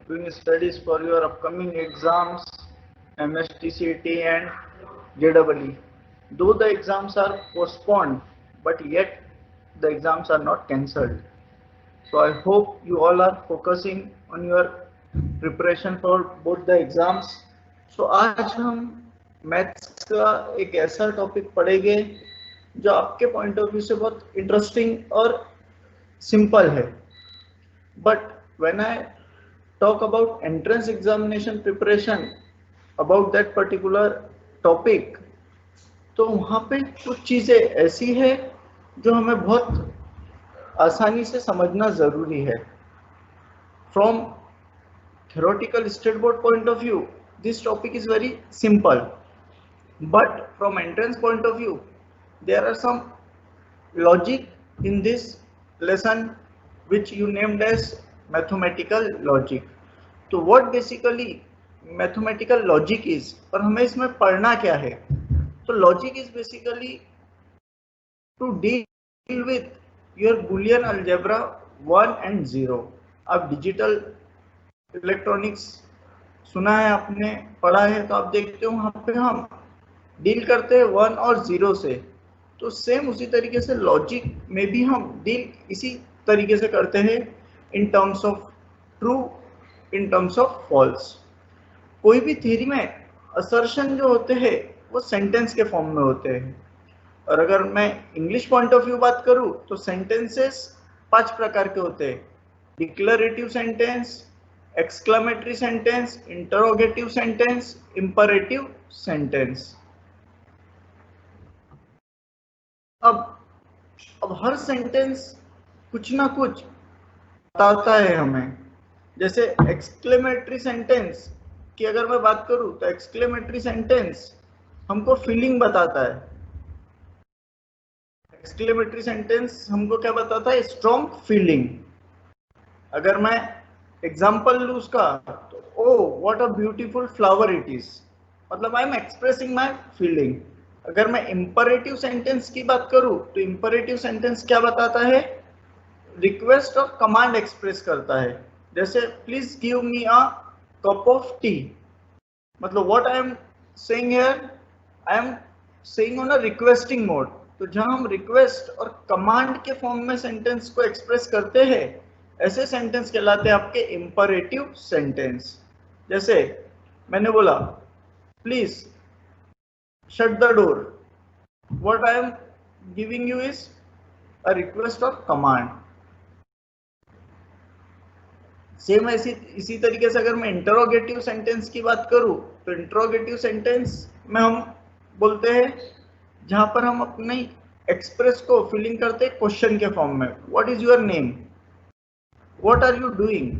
doing studies for your upcoming exams, MSTCT and JEE. Though the exams are postponed, but yet the exams are not cancelled. So I hope you all are focusing on your preparation for both the exams. So आज हम maths का एक ऐसा topic पढ़ेंगे जो आपके point of view से बहुत इंटरेस्टिंग और सिंपल है. But when I talk about entrance examination preparation about that particular topic, तो वहाँ पे कुछ चीज़ें ऐसी है जो हमें बहुत आसानी से समझना ज़रूरी है. From theoretical state board point of view, this topic is very simple, but from entrance point of view, there are some logic in this lesson which you named as mathematical logic. तो what basically mathematical logic is और हमें इसमें पढ़ना क्या है. तो logic is basically to deal with your Boolean algebra 1 and 0. अब digital electronics सुना है आपने, पढ़ा है, तो आप देखते हो वहाँ पे हम डील करते हैं 1 और 0 से. तो सेम उसी तरीके से लॉजिक में भी हम डील इसी तरीके से करते हैं in terms of true, in terms of false. कोई भी थ्योरी में असर्शन जो होते हैं वो सेंटेंस के फॉर्म में होते हैं. और अगर मैं इंग्लिश पॉइंट ऑफ व्यू बात करूं तो सेंटेंसेस 5 प्रकार के होते हैं. Declarative sentence, exclamatory sentence, interrogative sentence, imperative sentence. अब हर सेंटेंस कुछ ना कुछ बताता है हमें. जैसे एक्सक्लेमेटरी सेंटेंस की अगर मैं बात करूं तो एक्सक्लेमेटरी सेंटेंस हमको फीलिंग बताता है. एक्सक्लेमेटरी सेंटेंस हमको क्या बताता है? Strong feeling. अगर मैं एग्जांपल लूं उसका तो oh what a beautiful flower it is, मतलब I am expressing my feeling. अगर मैं इंपरेटिव सेंटेंस की बात करूं तो इंपरेटिव सेंटेंस क्या बताता है? रिक्वेस्ट और कमांड एक्सप्रेस करता है. जैसे please give me a cup of tea, मतलब what I am saying here, I am saying on a requesting mode. तो जहां हम रिक्वेस्ट और कमांड के फॉर्म में सेंटेंस को एक्सप्रेस करते हैं, ऐसे सेंटेंस कहलाते हैं आपके इंपरेटिव सेंटेंस. जैसे मैंने बोला please shut the door, what I am giving you is a request और कमांड. सेम इसी तरीके से अगर मैं इंटरोगेटिव सेंटेंस की बात करूं तो इंटरोगेटिव सेंटेंस में हम बोलते हैं जहां पर हम अपने एक्सप्रेस को फीलिंग करते हैं क्वेश्चन के फॉर्म में. What is your name, what are you doing.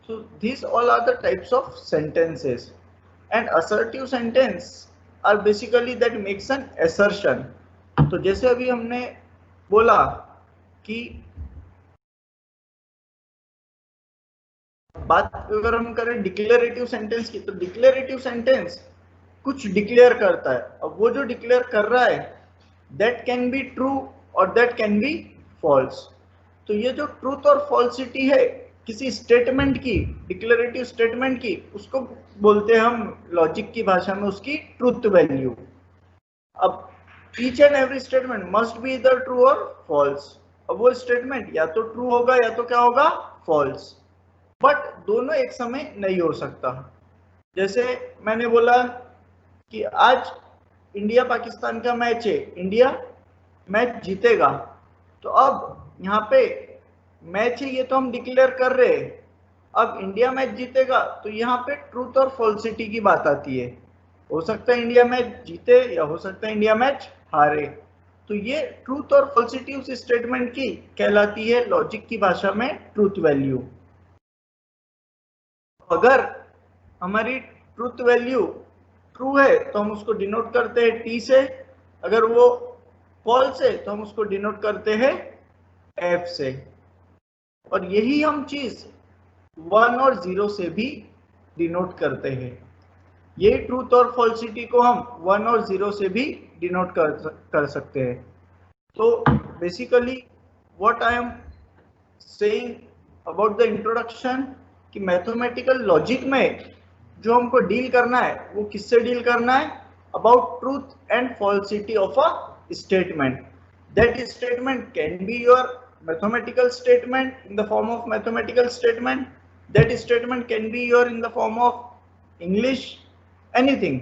So these all are the types of sentences, and assertive sentence are basically that makes an assertion. तो जैसे अभी हमने बोला कि बात अगर हम करें डिक्लेरेटिव सेंटेंस की, तो डिक्लेरेटिव सेंटेंस कुछ डिक्लेयर करता है. अब वो जो डिक्लेयर कर रहा है दैट कैन बी ट्रू और दैट कैन बी फॉल्स. तो ये जो ट्रूथ और फॉल्सिटी है किसी स्टेटमेंट की, डिक्लेरेटिव स्टेटमेंट की, उसको बोलते हैं हम लॉजिक की भाषा में उसकी ट्रूथ वैल्यू. अब each and every statement must be इधर ट्रू और फॉल्स. अब वो स्टेटमेंट या तो ट्रू होगा या तो क्या होगा, फॉल्स. बट दोनों एक समय नहीं हो सकता. जैसे मैंने बोला कि आज इंडिया पाकिस्तान का मैच है, इंडिया मैच जीतेगा. तो अब यहाँ पे मैच है ये तो हम डिक्लेयर कर रहे हैं. अब इंडिया मैच जीतेगा तो यहाँ पे ट्रूथ और फॉल्सिटी की बात आती है. हो सकता है इंडिया मैच जीते या हो सकता है इंडिया मैच हारे. तो ये ट्रूथ और फॉल्सिटी उस स्टेटमेंट की कहलाती है लॉजिक की भाषा में ट्रूथ वैल्यू. अगर हमारी ट्रूथ वैल्यू ट्रू है तो हम उसको डिनोट करते हैं टी से, अगर वो फॉल्स है तो हम उसको डिनोट करते हैं एफ से. और यही हम चीज 1 और 0 से भी डिनोट करते हैं. ये ट्रूथ और फॉल्सिटी को हम 1 और 0 से भी डिनोट कर सकते हैं. तो basically what I M saying about the introduction कि मैथमेटिकल लॉजिक में जो हमको डील करना है वो किससे डील करना है, about truth and falsity of a statement. That statement can be your mathematical statement in the form of mathematical statement, that statement can be your in the form of English, anything,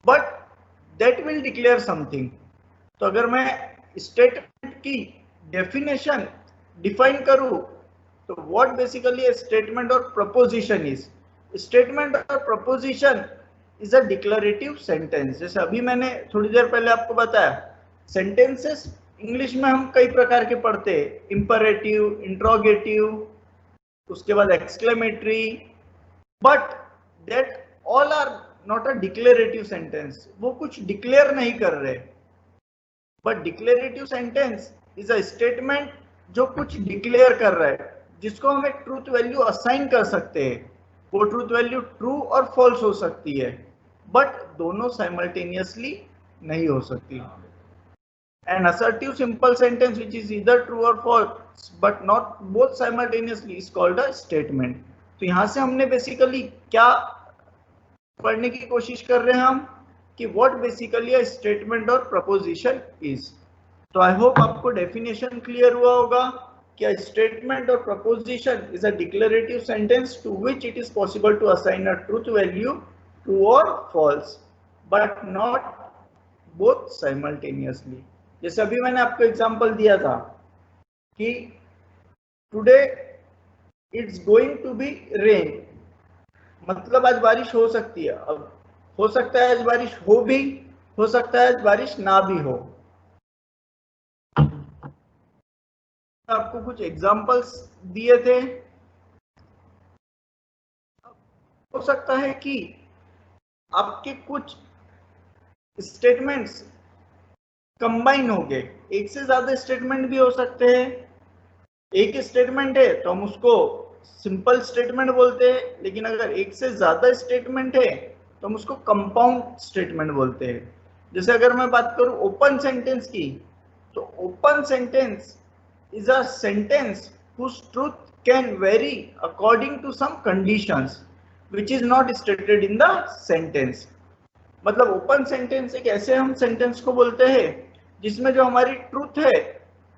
but that will declare something. तो अगर मैं statement की definition define करूं तो what basically a statement or proposition is. Statement और proposition is a declarative sentence. जैसे अभी मैंने थोड़ी देर पहले आपको बताया, सेंटेंसेस इंग्लिश में हम कई प्रकार के पढ़ते हैं, इंपरेटिव, इंट्रोगेटिव, उसके बाद exclamatory, but that all are not a declarative sentence. वो कुछ डिक्लेयर नहीं कर रहे. But declarative sentence is a statement जो कुछ डिक्लेयर कर रहा है, जिसको हम एक ट्रूथ वैल्यू असाइन कर सकते हैं. वो truth value true or false हो सकती है, बट दोनों साइमल्टेनियसली नहीं हो सकती. An assertive simple sentence which is either true or false but not both simultaneously is called a statement. तो यहाँ से हमने बेसिकली क्या पढ़ने की कोशिश कर रहे हैं हम, कि what basically a statement or proposition is. तो आई होप आपको डेफिनेशन क्लियर हुआ होगा कि a statement or proposition is a declarative sentence to which it is possible to assign a truth value, true or false, but not both simultaneously. जैसे अभी मैंने आपको example दिया था कि today it's going to be rain, मतलब आज बारिश हो सकती है. अब हो सकता है आज बारिश हो भी, हो सकता है आज बारिश ना भी हो. आपको कुछ एग्जांपल्स दिए थे. हो सकता है कि आपके कुछ स्टेटमेंट्स कंबाइन हो गए, एक से ज्यादा स्टेटमेंट भी हो सकते हैं. एक स्टेटमेंट है तो हम उसको सिंपल स्टेटमेंट बोलते हैं, लेकिन अगर एक से ज्यादा स्टेटमेंट है तो हम उसको कंपाउंड स्टेटमेंट बोलते हैं. जैसे अगर मैं बात करूं ओपन सेंटेंस की, तो open sentence is a sentence whose truth can vary according to some conditions which is not stated in the sentence. मतलब ओपन सेंटेंस एक ऐसे हम सेंटेंस को बोलते हैं जिसमें जो हमारी ट्रूथ है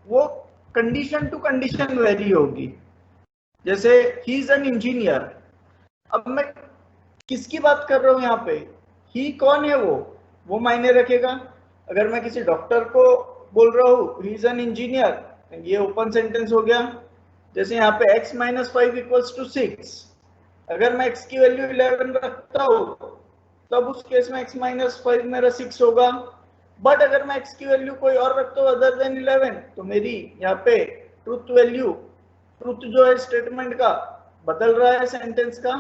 वो कंडीशन टू कंडीशन वेरी होगी. जैसे ही इज एन इंजीनियर. अब मैं किसकी बात कर रहा हूं यहाँ पे, ही कौन है वो मायने रखेगा. अगर मैं किसी डॉक्टर को बोल रहा हूँ ही इज एन इंजीनियर, ये ओपन सेंटेंस हो गया. जैसे यहाँ पे x - 5 = 6, अगर मैं x की वैल्यू 11 रखता हूँ तब उस केस में x - 5 मेरा 6 होगा. बट अगर मैं x की वैल्यू कोई और रखता हूँ अदर देन 11, तो मेरी यहाँ पे ट्रूथ वैल्यू, ट्रूथ जो है स्टेटमेंट का बदल रहा है सेंटेंस का.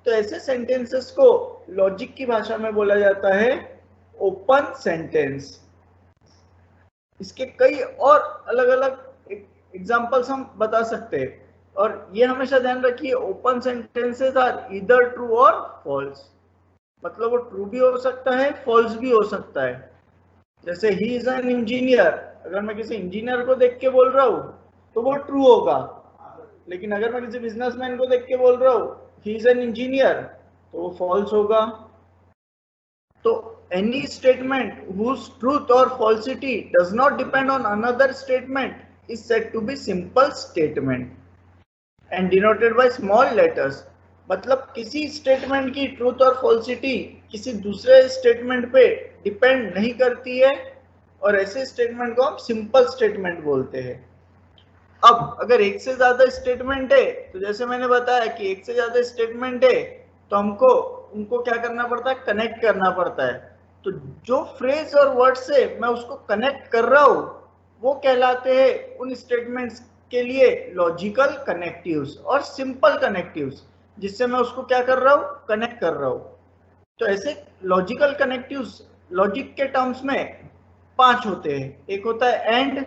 तो ऐसे सेंटेंसेस को लॉजिक की भाषा में बोला जाता है ओपन सेंटेंस. इसके कई और अलग अलग एग्जांपल्स हम बता सकते हैं, और ये हमेशा ध्यान रखिए open sentences are either true or false. मतलब वो ट्रू भी हो सकता है, फॉल्स भी हो सकता है. जैसे ही इज एन इंजीनियर, अगर मैं किसी इंजीनियर को देख के बोल रहा हूँ तो वो ट्रू होगा, लेकिन अगर मैं किसी बिजनेसमैन को देख के बोल रहा हूँ ही इज एन इंजीनियर, तो वो फॉल्स होगा. तो any statement whose truth or falsity does not depend on another statement is said to be simple statement and denoted by small letters. मतलब किसी स्टेटमेंट की ट्रूथ और फॉल्सिटी किसी दूसरे स्टेटमेंट पे डिपेंड नहीं करती है, और ऐसे स्टेटमेंट को हम सिंपल स्टेटमेंट बोलते हैं. अब अगर एक से ज्यादा स्टेटमेंट है, तो जैसे मैंने बताया कि एक से ज्यादा स्टेटमेंट है तो हमको उनको क्या करना पड़ता है, कनेक्ट करना पड़ता है. तो जो फ्रेज और वर्ड से मैं उसको कनेक्ट कर रहा हूं वो कहलाते हैं उन स्टेटमेंट्स के लिए लॉजिकल कनेक्टिव्स और सिंपल कनेक्टिव्स, जिससे मैं उसको क्या कर रहा हूं, कनेक्ट कर रहा हूं. तो ऐसे लॉजिकल कनेक्टिव्स लॉजिक के टर्म्स में 5 होते हैं. एक होता है एंड,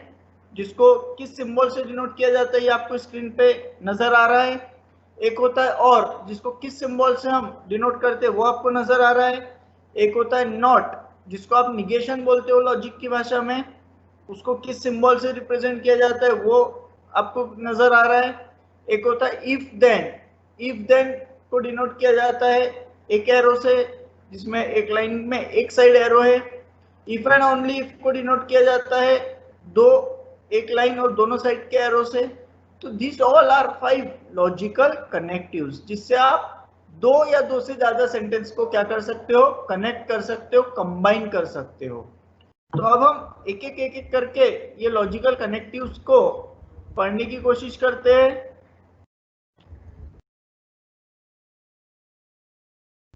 जिसको किस सिंबल से डिनोट किया जाता है ये आपको स्क्रीन पे नजर आ रहा है. एक होता है और, जिसको किस सिंबल से हम डिनोट करते हैं वो आपको नजर आ रहा है. एक होता है नॉट, जिसको आप निगेशन बोलते हो लॉजिक की भाषा में, उसको किस सिंबल से रिप्रेजेंट किया जाता है वो आपको नजर आ रहा है. एक होता है इफ देन, इफ देन को डिनोट किया जाता है एक एरो से, जिसमें एक लाइन में एक साइड एरो है। इफ एंड ओनली इफ को डिनोट किया जाता है एक लाइन और दोनों साइड के एरो से। तो this all are 5 logical connectives, जिससे आप दो या दो से ज्यादा सेंटेंस को क्या कर सकते हो, कनेक्ट कर सकते हो, कंबाइन कर सकते हो। तो अब हम एक एक करके ये लॉजिकल कनेक्टिव्स को पढ़ने की कोशिश करते हैं।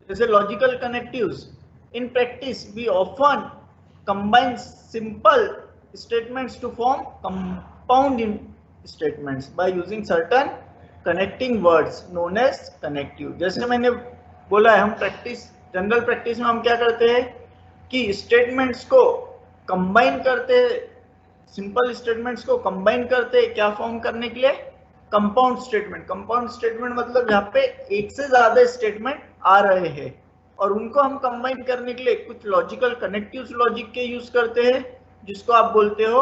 जैसे logical connectives, in practice we often combine simple statements to form compound statements by using certain connecting words known as connective. जैसे मैंने बोला है, हम जनरल प्रैक्टिस में हम क्या करते हैं कि स्टेटमेंट्स को कंबाइन करते हैं, सिंपल स्टेटमेंट्स को कंबाइन करते हैं क्या फॉर्म करने के लिए, कंपाउंड स्टेटमेंट। कंपाउंड स्टेटमेंट मतलब जहाँ पे एक से ज्यादा स्टेटमेंट आ रहे हैं और उनको हम कंबाइन करने के लिए कुछ लॉजिकल कनेक्टिव्स लॉजिक के यूज करते हैं, जिसको आप बोलते हो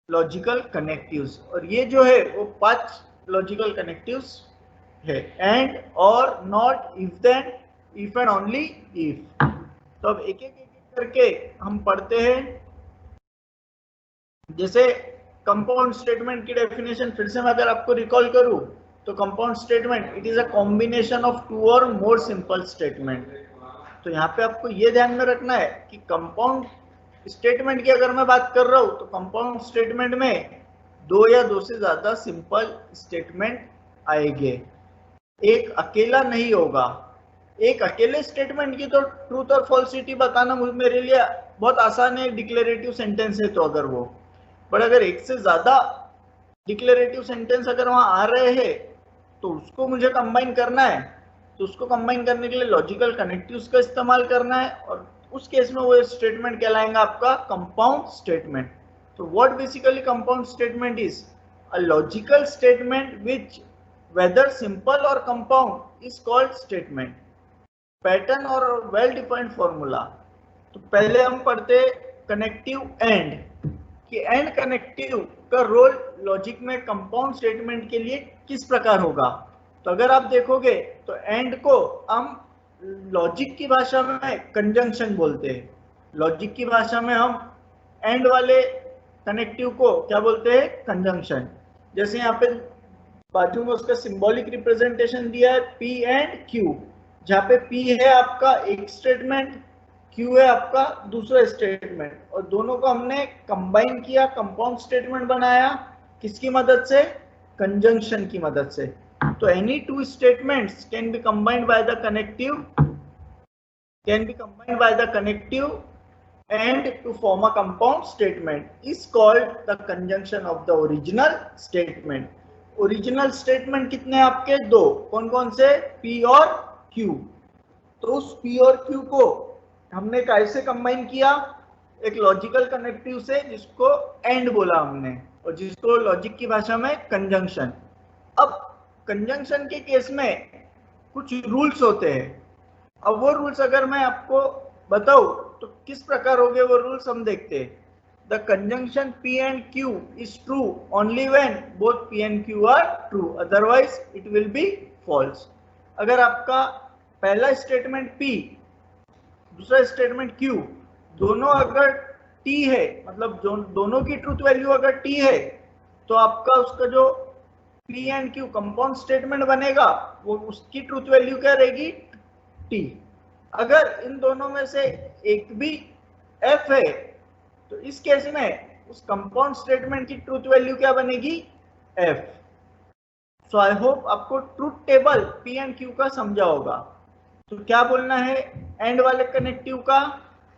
लॉजिकल कनेक्टिव्स। और ये जो है वो 5 लॉजिकल कनेक्टिव्स है, and, or, not, if then, if and only if. तो अब एक एक करके हम पढ़ते हैं। जैसे कंपाउंड स्टेटमेंट की डेफिनेशन फिर से मैं अगर आपको रिकॉल करूं, तो compound statement it is a combination of 2 और मोर सिंपल स्टेटमेंट। तो यहाँ पे आपको ये ध्यान में रखना है कि कंपाउंड स्टेटमेंट की अगर मैं बात कर रहा हूं, तो कंपाउंड स्टेटमेंट में 2 या 2 से ज्यादा सिंपल स्टेटमेंट आएंगे, एक अकेला नहीं होगा। एक अकेले स्टेटमेंट की तो ट्रूथ और फॉल्सिटी बताना मेरे लिए बहुत आसान है, डिक्लेरेटिव सेंटेंस है तो अगर वो, पर अगर एक से ज्यादा डिक्लेरेटिव सेंटेंस अगर वहां आ रहे हैं तो उसको मुझे कंबाइन करना है। तो उसको कंबाइन करने के लिए लॉजिकल कनेक्टिव्स का इस्तेमाल करना है, और उस केस में वो स्टेटमेंट कहलाएगा आपका कंपाउंड स्टेटमेंट। तो what basically compound statement is a logical statement which whether simple और compound is called statement. Pattern और वेल डिफाइंड फॉर्मूला। तो पहले हम पढ़ते कनेक्टिव एंड, कि एंड कनेक्टिव का रोल लॉजिक में कंपाउंड स्टेटमेंट के लिए किस प्रकार होगा। तो अगर आप देखोगे तो एंड को हम लॉजिक की भाषा में कंजंक्शन बोलते हैं। लॉजिक की भाषा में हम एंड वाले कनेक्टिव को क्या बोलते हैं, कंजंक्शन। जैसे यहाँ पे बाजू में उसका सिंबॉलिक रिप्रेजेंटेशन दिया है P एंड Q, जहाँ पे P है आपका एक स्टेटमेंट, Q है आपका दूसरा स्टेटमेंट, और दोनों को हमने कंबाइन किया, कंपाउंड स्टेटमेंट बनाया, किसकी मदद से, कंजंक्शन की मदद से। तो any 2 statements can be combined by the connective and to form a compound statement is called the conjunction of the original statement. Original statement कितने आपके, 2, कौन कौन से, P और Q। तो उस P और Q को हमने कैसे कंबाइन किया, एक लॉजिकल कनेक्टिव से, जिसको एंड बोला हमने, और जिसको लॉजिक की भाषा में कंजंक्शन। अब कंजंक्शन के केस में कुछ रूल्स होते हैं। अब वो रूल्स अगर मैं आपको बताऊं तो किस प्रकार हो गए वो रूल्स, हम देखते हैं। The conjunction P and Q is true only when both P and Q are true, otherwise it will be false। अगर आपका पहला स्टेटमेंट P, दूसरा स्टेटमेंट Q, दोनों अगर T है, मतलब दोनों की ट्रूथ वैल्यू अगर T है, तो आपका उसका जो P and Q compound statement बनेगा, वो उसकी ट्रूथ वैल्यू क्या रहेगी, T। अगर इन दोनों में से एक भी F है, तो इस केस में उस कंपाउंड स्टेटमेंट की ट्रूथ वैल्यू क्या बनेगी, F। सो आई होप आपको truth table P and Q का समझा होगा। तो क्या बोलना है एंड वाले कनेक्टिव का,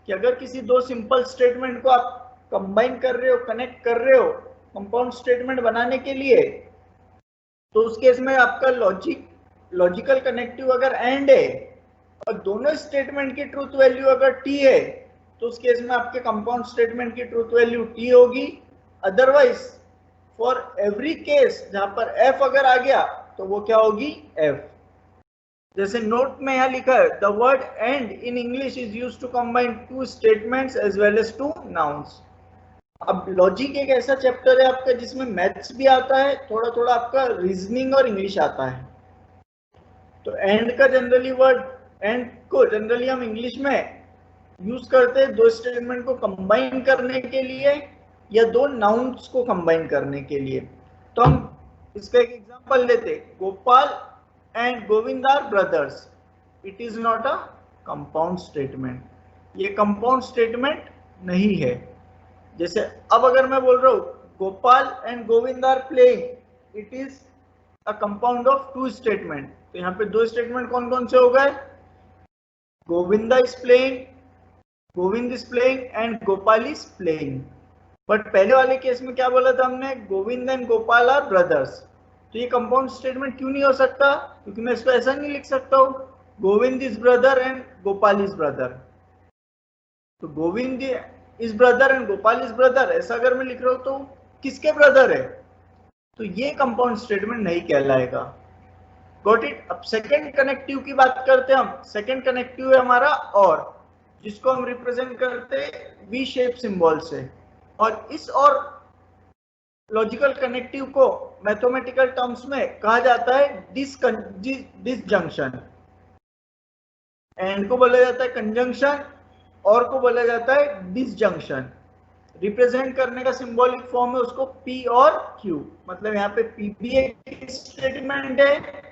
कि अगर किसी 2 सिंपल स्टेटमेंट को आप कंबाइन कर रहे हो, कनेक्ट कर रहे हो कंपाउंड स्टेटमेंट बनाने के लिए, तो उस केस में आपका लॉजिकल कनेक्टिव अगर एंड है और दोनों स्टेटमेंट की ट्रूथ वैल्यू अगर T है, तो उस केस में आपके कंपाउंड स्टेटमेंट की ट्रूथ वैल्यू T होगी। अदरवाइज फॉर एवरी केस जहां पर F अगर आ गया तो वो क्या होगी, F। जैसे नोट में यहां लिखा है, the word and in English is used to combine 2 statements as well as 2 nouns. अब लॉजिक एक ऐसा चैप्टर है आपका जिसमें मैथ्स भी आता है, थोड़ा थोड़ा आपका रीजनिंग और इंग्लिश आता है। तो एंड का जनरली वर्ड, एंड को जनरली हम इंग्लिश में यूज करते हैं दो स्टेटमेंट को कंबाइन करने के लिए या दो नाउन्स को कंबाइन करने के लिए। तो हम इसका एक एग्जांपल लेते, Gopal and Govind are brothers, it is not a compound statement, ये कंपाउंड स्टेटमेंट नहीं है। जैसे अब अगर मैं बोल रहा हूं Gopal and Govind are playing, it is a compound of two statement. तो यहाँ पे दो स्टेटमेंट कौन कौन से हो गए, Govinda is playing, Govind is playing and Gopal is playing. But पहले वाले केस में क्या बोला था हमने, Govind and Gopal are brothers. तो ये कंपाउंड स्टेटमेंट क्यों नहीं हो सकता, क्योंकि मैं इसको ऐसा नहीं लिख सकता हूं Govind is brother and Gopal is brother. तो Govind is brother and Gopal is brother ऐसा अगर मैं लिख रहा हूं तो किसके ब्रदर है, तो ये कंपाउंड स्टेटमेंट नहीं कहलाएगा। Got it. अब सेकंड कनेक्टिव की बात करते हैं हम। सेकंड कनेक्टिव है हमारा और, जिसको हम रिप्रेजेंट करते हैं वी शेप सिंबल से। और इस और लॉजिकल कनेक्टिव को मैथमेटिकल टर्म्स में कहा जाता है डिसजंक्शन। एंड को बोला जाता है कंजंक्शन और को बोला जाता है डिसजंक्शन। रिप्रेजेंट करने का सिंबॉलिक फॉर्म है उसको P और Q, मतलब यहाँ पे P भी एक स्टेटमेंट है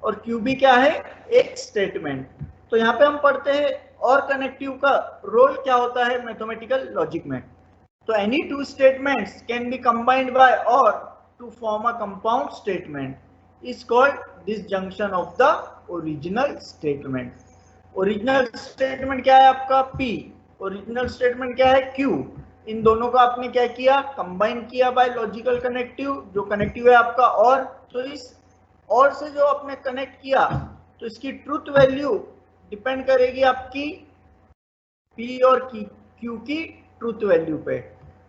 और Q भी क्या है, एक स्टेटमेंट। तो यहाँ पे हम पढ़ते हैं और कनेक्टिव का रोल क्या होता है मैथमेटिकल लॉजिक में। तो any two statements can be combined by or to form a compound statement is called disjunction of the original statement. Original statement क्या है आपका P, ओरिजिनल स्टेटमेंट क्या है Q। इन दोनों को आपने क्या किया, कंबाइन किया बाय लॉजिकल कनेक्टिव, जो कनेक्टिव है आपका और। तो इस और से जो आपने कनेक्ट किया तो इसकी ट्रूथ वैल्यू डिपेंड करेगी आपकी P और Q की ट्रूथ वैल्यू पे।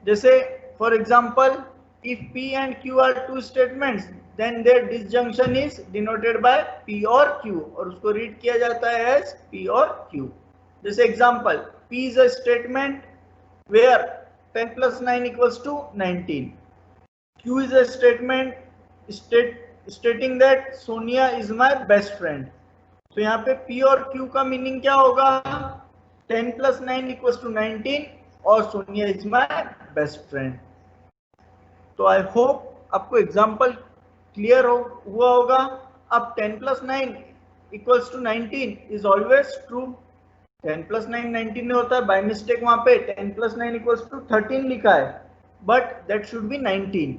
जैसे for example if P and Q are two statements then their disjunction is denoted by P और Q, और उसको रीड किया जाता है एज P और Q। जैसे example P is a statement where 10 plus 9 equals to 19. Q is a statement stating that Sonia is my best friend. तो यहाँ पे P और Q का मीनिंग क्या होगा, 10 plus 9 equals to 19 और Sonia is my best friend। तो I hope आपको एग्जाम्पल क्लियर हुआ होगा। अब 10 plus 9 equals to 19 is always true। 10 plus 9 19 नहीं होता है, बाय मिस्टेक वहां पे 10 plus 9 equals to 13 लिखा है, but that should be 19।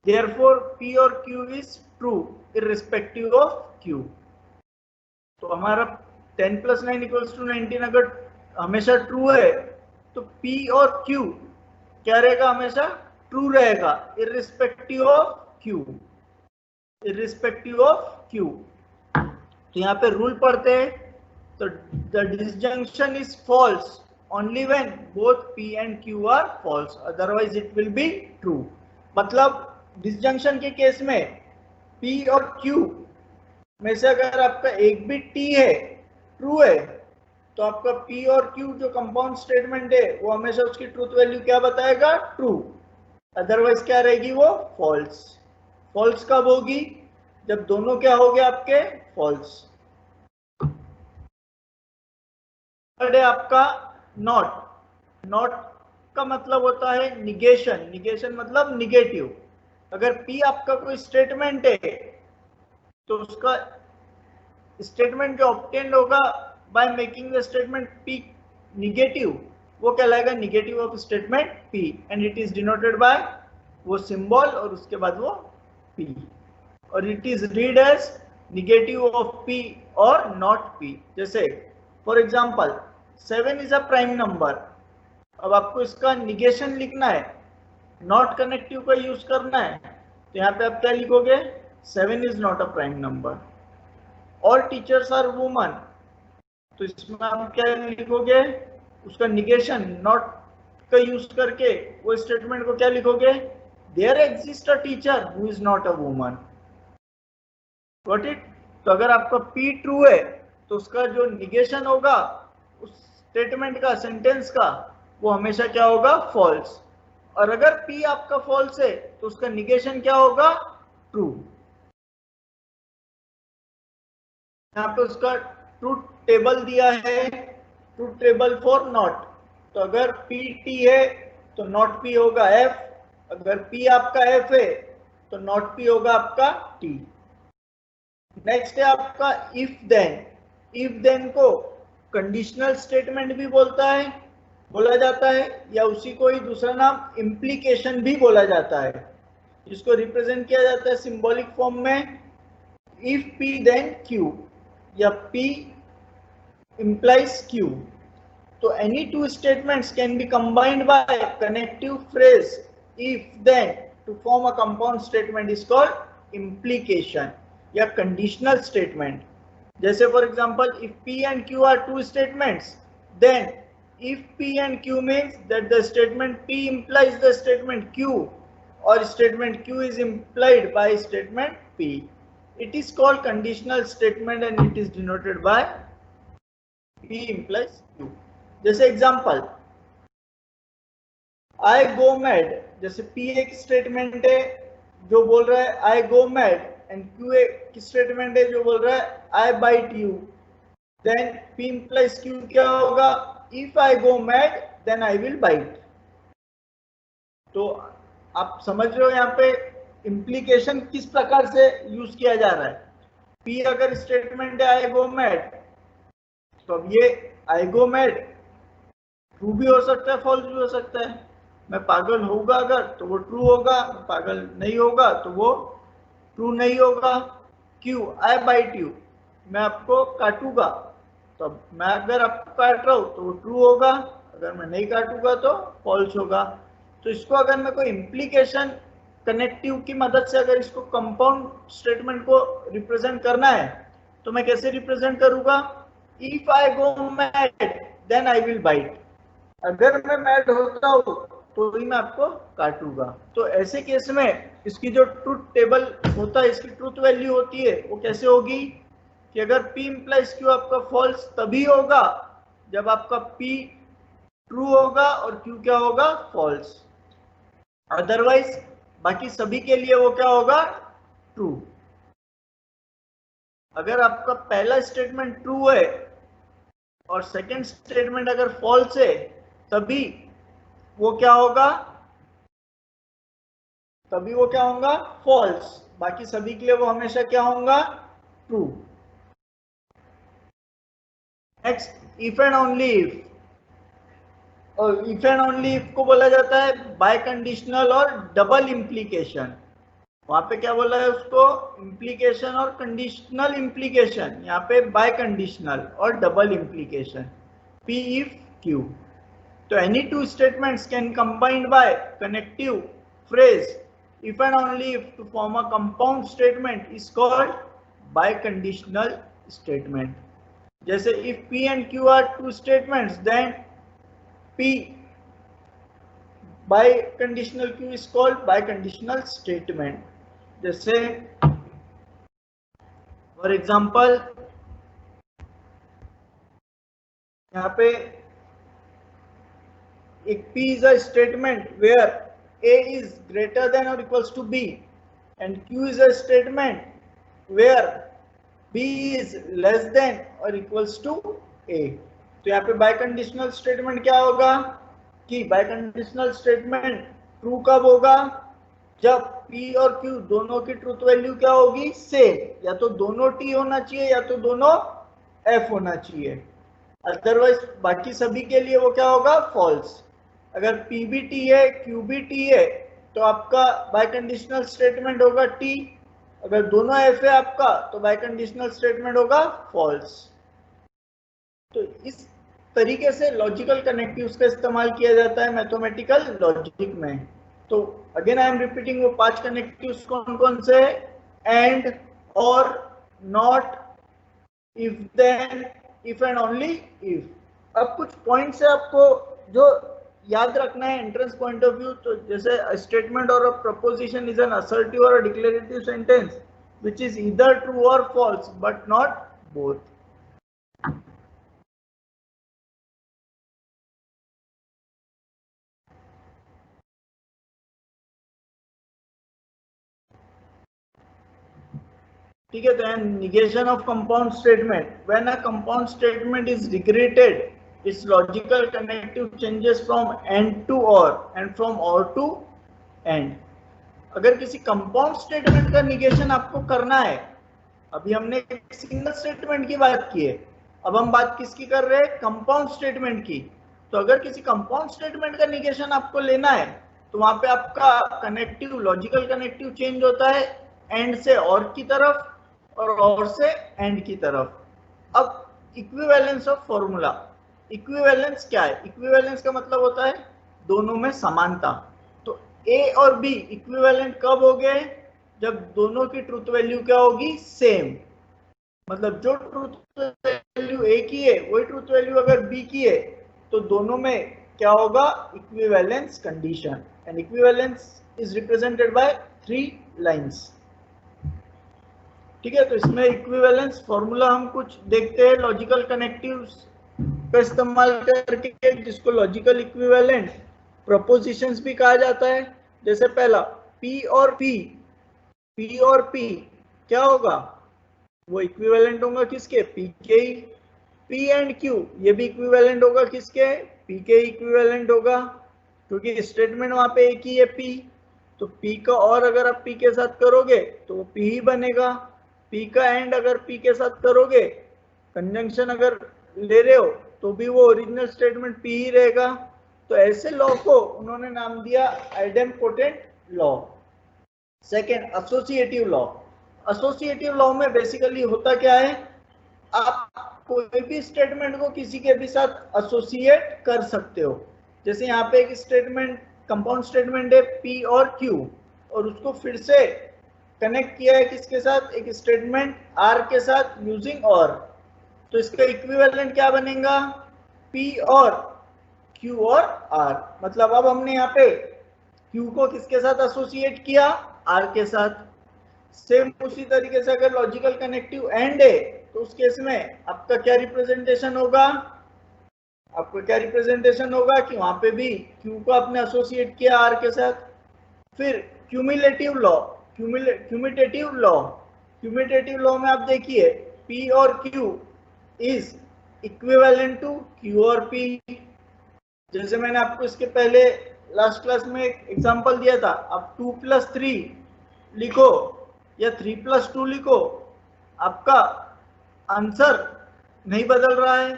Therefore P और Q is true irrespective of Q। तो हमारा 10 plus 9 equals to 19 अगर हमेशा ट्रू है तो P और Q क्या रहेगा, हमेशा ट्रू रहेगा irrespective of Q, irrespective of Q। तो यहाँ पे रूल पढ़ते हैं, तो the disjunction is false only when both P and Q are false, otherwise it will be true। मतलब डिसजंक्शन के केस में P और Q में से अगर आपका एक भी T है, ट्रू है, तो आपका P और Q जो कंपाउंड स्टेटमेंट है वो हमेशा उसकी ट्रूथ वैल्यू क्या बताएगा, ट्रू। अदरवाइज क्या रहेगी, वो फॉल्स। फॉल्स कब होगी, जब दोनों क्या हो गए आपके फॉल्स। थर्ड है आपका नॉट। नॉट का मतलब होता है निगेशन। निगेशन मतलब निगेटिव। अगर P आपका कोई स्टेटमेंट है तो उसका स्टेटमेंट जो ऑब्टेन्ड होगा by making the statement P negative, वो कहलाएगा negative of statement P and it is denoted by वो सिंबल और उसके बाद वो P, और it is read as negative of P or not P। जैसे for example 7 is a prime number. अब आपको इसका निगेशन लिखना है, नॉट कनेक्टिव का यूज करना है, तो यहाँ पे आप क्या लिखोगे, 7 is not a prime number. All teachers are woman, तो इसमें आप क्या लिखोगे, उसका निगेशन नॉट का यूज करके वो स्टेटमेंट को क्या लिखोगे, there exist a teacher who is not a woman. Got it. तो अगर आपका P ट्रू है तो उसका जो निगेशन होगा उस स्टेटमेंट का, सेंटेंस का, वो हमेशा क्या होगा, फॉल्स। और अगर P आपका फॉल्स है तो उसका निगेशन क्या होगा, ट्रू। यहाँ पे उसका ट्रूथ टेबल दिया है, ट्रूथ टेबल फॉर नॉट। तो अगर पी टी है तो नॉट पी होगा एफ, अगर पी आपका एफ है तो नॉट पी होगा आपका टी। नेक्स्ट है आपका इफ देन। इफ देन को कंडीशनल स्टेटमेंट भी बोला जाता है, या उसी को ही दूसरा नाम इम्प्लीकेशन भी बोला जाता है, जिसको रिप्रेजेंट किया जाता है सिंबॉलिक फॉर्म में if P then Q या P implies Q. So any two statements can be combined by a connective phrase if then to form a compound statement is called implication या conditional statement. जैसे for example if P and Q are two statements, then if P and Q means that the statement P implies the statement Q or statement Q is implied by statement P. It is called conditional statement and it is denoted by P implies Q. जैसे example I go mad, जैसे P एक statement है जो बोल रहा है I go mad, and Q एक statement है जो बोल रहा है I bite you, then P implies Q क्या होगा? If I go mad then I will bite. तो आप समझ रहे हो यहाँ पे इम्प्लीकेशन किस प्रकार से यूज किया जा रहा है। P अगर स्टेटमेंट है आई गो मैड, तो अब ये आई गो मैड ट्रू भी हो सकता है, फॉल्स भी हो सकता है। मैं पागल होगा अगर तो वो ट्रू होगा, पागल नहीं होगा तो वो ट्रू नहीं होगा। क्यों? आई बाइट यू, मैं आपको काटूंगा, तो मैं अगर आपको काट रहा हूं तो वो ट्रू होगा, अगर मैं नहीं काटूंगा तो फॉल्स होगा। तो इसको अगर मैं कोई इम्प्लीकेशन कनेक्टिव की मदद से अगर इसको कंपाउंड स्टेटमेंट को रिप्रेजेंट करना है तो मैं कैसे रिप्रेजेंट करूंगा? If I go mad then I will bite, अगर मैं मैड होता हूं तो ही मैं आपको काटूंगा। तो ऐसे केस में इसकी जो ट्रूथ टेबल होता है, इसकी ट्रूथ वैल्यू होती है, वो कैसे होगी कि अगर P implies Q आपका फॉल्स तभी होगा जब आपका P ट्रू होगा और Q क्या होगा? फॉल्स। अदरवाइज बाकी सभी के लिए वो क्या होगा? ट्रू। अगर आपका पहला स्टेटमेंट ट्रू है और सेकंड स्टेटमेंट अगर फॉल्स है, तभी वो क्या होगा? तभी वो क्या होगा? फॉल्स। बाकी सभी के लिए वो हमेशा क्या होगा? True. Next if and only if. और इफ एंड ओनली इफ को बोला जाता है बाय कंडीशनल और डबल इम्प्लीकेशन। वहां पे क्या बोला है उसको? इम्प्लीकेशन और कंडीशनल इम्प्लीकेशन, यहाँ पे बाय कंडीशनल और double implication. P if Q. तो any two statements can combined by connective phrase if and only if to form a compound statement is called biconditional statement. जैसे if P and Q are two statements, then P biconditional Q is called biconditional statement. जैसे for example यहाँ पे एक P is a statement where A is greater than or equals to B and Q is a statement where B is less than or equals to A। तो यहाँ पे बाइकंडीशनल statement क्या होगा कि बाइकंडीशनल स्टेटमेंट ट्रू कब होगा? जब P और Q दोनों की ट्रूथ वैल्यू क्या होगी? सेम, या तो दोनों T होना चाहिए या तो दोनों F होना चाहिए। अदरवाइज बाकी सभी के लिए वो क्या होगा? फॉल्स। अगर P भी T है, Q भी T है, तो आपका बाइकंडीशनल स्टेटमेंट होगा T। अगर दोनों F है आपका तो बाइकंडीशनल स्टेटमेंट होगा फॉल्स। तो इस तरीके से लॉजिकल कनेक्टिव्स का इस्तेमाल किया जाता है मैथमेटिकल लॉजिक में। तो अगेन आई एम रिपीटिंग, वो 5 कनेक्टिव्स कौन कौन से? And, or, not, if then, if and only if. अब कुछ पॉइंट्स है आपको जो याद रखना है एंट्रेंस पॉइंट ऑफ व्यू। तो जैसे स्टेटमेंट और प्रपोजिशन इज एन असर्टिव और declarative sentence which is either true or false but not both. ठीक है, तो negation of compound statement, when a compound statement is regretted, its logical connective changes from and to or and from or to and. अगर किसी compound statement का negation आपको करना है, अभी हमने एक सिंगल स्टेटमेंट की बात की है, अब हम बात किसकी कर रहे हैं, कंपाउंड स्टेटमेंट की। तो अगर किसी कंपाउंड स्टेटमेंट का निगेशन आपको लेना है तो वहां पे आपका कनेक्टिव लॉजिकल कनेक्टिव चेंज होता है एंड से और की तरफ और से एंड की तरफ। अब इक्विवेलेंस ऑफ फॉर्मूला, इक्विवेलेंस क्या है, इक्विवेलेंस का मतलब होता है दोनों में समानता। तो ए और बी इक्विवेलेंट कब हो गए, जब दोनों की ट्रूथ वैल्यू क्या होगी, सेम। मतलब जो ट्रूथ वैल्यू ए की है वही ट्रूथ वैल्यू अगर बी की है तो दोनों में क्या होगा, equivalence condition. And equivalence is represented by 3 lines. ठीक है, तो इसमें इक्विवेलेंस फॉर्मूला हम कुछ देखते हैं लॉजिकल कनेक्टिव्स का इस्तेमाल करके, जिसको लॉजिकल इक्विवेलेंट प्रोपोजिशंस भी कहा जाता है। जैसे पहला P और P, P और P क्या होगा, वो इक्विवेलेंट होगा किसके, P के ही। P एंड Q ये भी इक्विवेलेंट होगा किसके, P के इक्विवेलेंट होगा, क्योंकि स्टेटमेंट वहां पे एक ही है P। तो P का और अगर आप P के साथ करोगे तो वो P ही बनेगा। P का एंड अगर P के साथ करोगे, कंजंक्शन अगर ले रहे हो तो भी वो ओरिजिनल स्टेटमेंट P ही रहेगा। तो ऐसे लॉ को उन्होंने नाम दिया idempotent law. Second, associative law. Associative law में बेसिकली होता क्या है, आप कोई भी स्टेटमेंट को किसी के भी साथ एसोसिएट कर सकते हो। जैसे यहाँ पे एक स्टेटमेंट, कंपाउंड स्टेटमेंट है P और Q, और उसको फिर से कनेक्ट किया है किसके साथ, एक स्टेटमेंट R के साथ यूजिंग और। तो इसका इक्विवेलेंट क्या बनेगा, P और Q और R। मतलब अब हमने यहाँ पे Q को किसके साथ एसोसिएट किया, R के साथ। सेम उसी तरीके से अगर लॉजिकल कनेक्टिव एंड है तो उस केस में आपका क्या रिप्रेजेंटेशन होगा, आपको क्या रिप्रेजेंटेशन होगा कि वहां पे भी Q को आपने एसोसिएट किया R के साथ। फिर cumulative law, commutative law, commutative law में आप देखिए P और Q is equivalent to Q or P। जैसे मैंने आपको इसके पहले लास्ट क्लास में एक एग्जांपल दिया था, आप 2 + 3 लिखो या 3 + 2 लिखो, आपका आंसर नहीं बदल रहा है।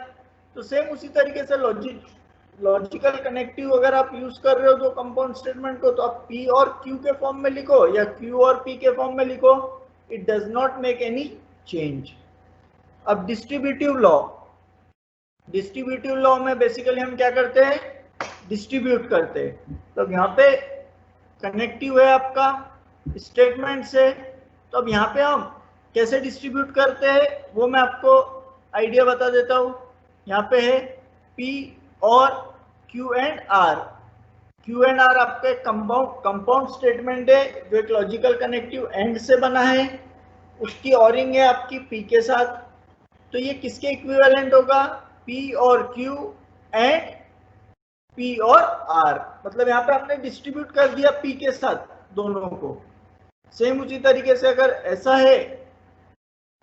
तो सेम उसी तरीके से लॉजिकल कनेक्टिव अगर आप यूज कर रहे हो दो कंपाउंड स्टेटमेंट को, तो आप P और Q के फॉर्म में लिखो या Q और P के फॉर्म में लिखो, it does not make any change. अब डिस्ट्रीब्यूटिव लॉ, डिस्ट्रीब्यूटिव लॉ में बेसिकली हम क्या करते हैं, डिस्ट्रीब्यूट करते हैं। तो यहाँ पे कनेक्टिव है आपका स्टेटमेंट से, तो अब यहाँ पे हम कैसे डिस्ट्रीब्यूट करते हैं वो मैं आपको आइडिया बता देता हूँ। यहाँ पे है P और Q and R। Q and R आपका एक कंपाउंड स्टेटमेंट है जो एक लॉजिकल कनेक्टिव एंड से बना है, उसकी ऑरिंग है आपकी P के साथ। तो ये किसके इक्विवेलेंट होगा, P और Q एंड P और R। मतलब यहाँ पे आपने डिस्ट्रीब्यूट कर दिया P के साथ दोनों को। सेम उसी तरीके से अगर ऐसा है,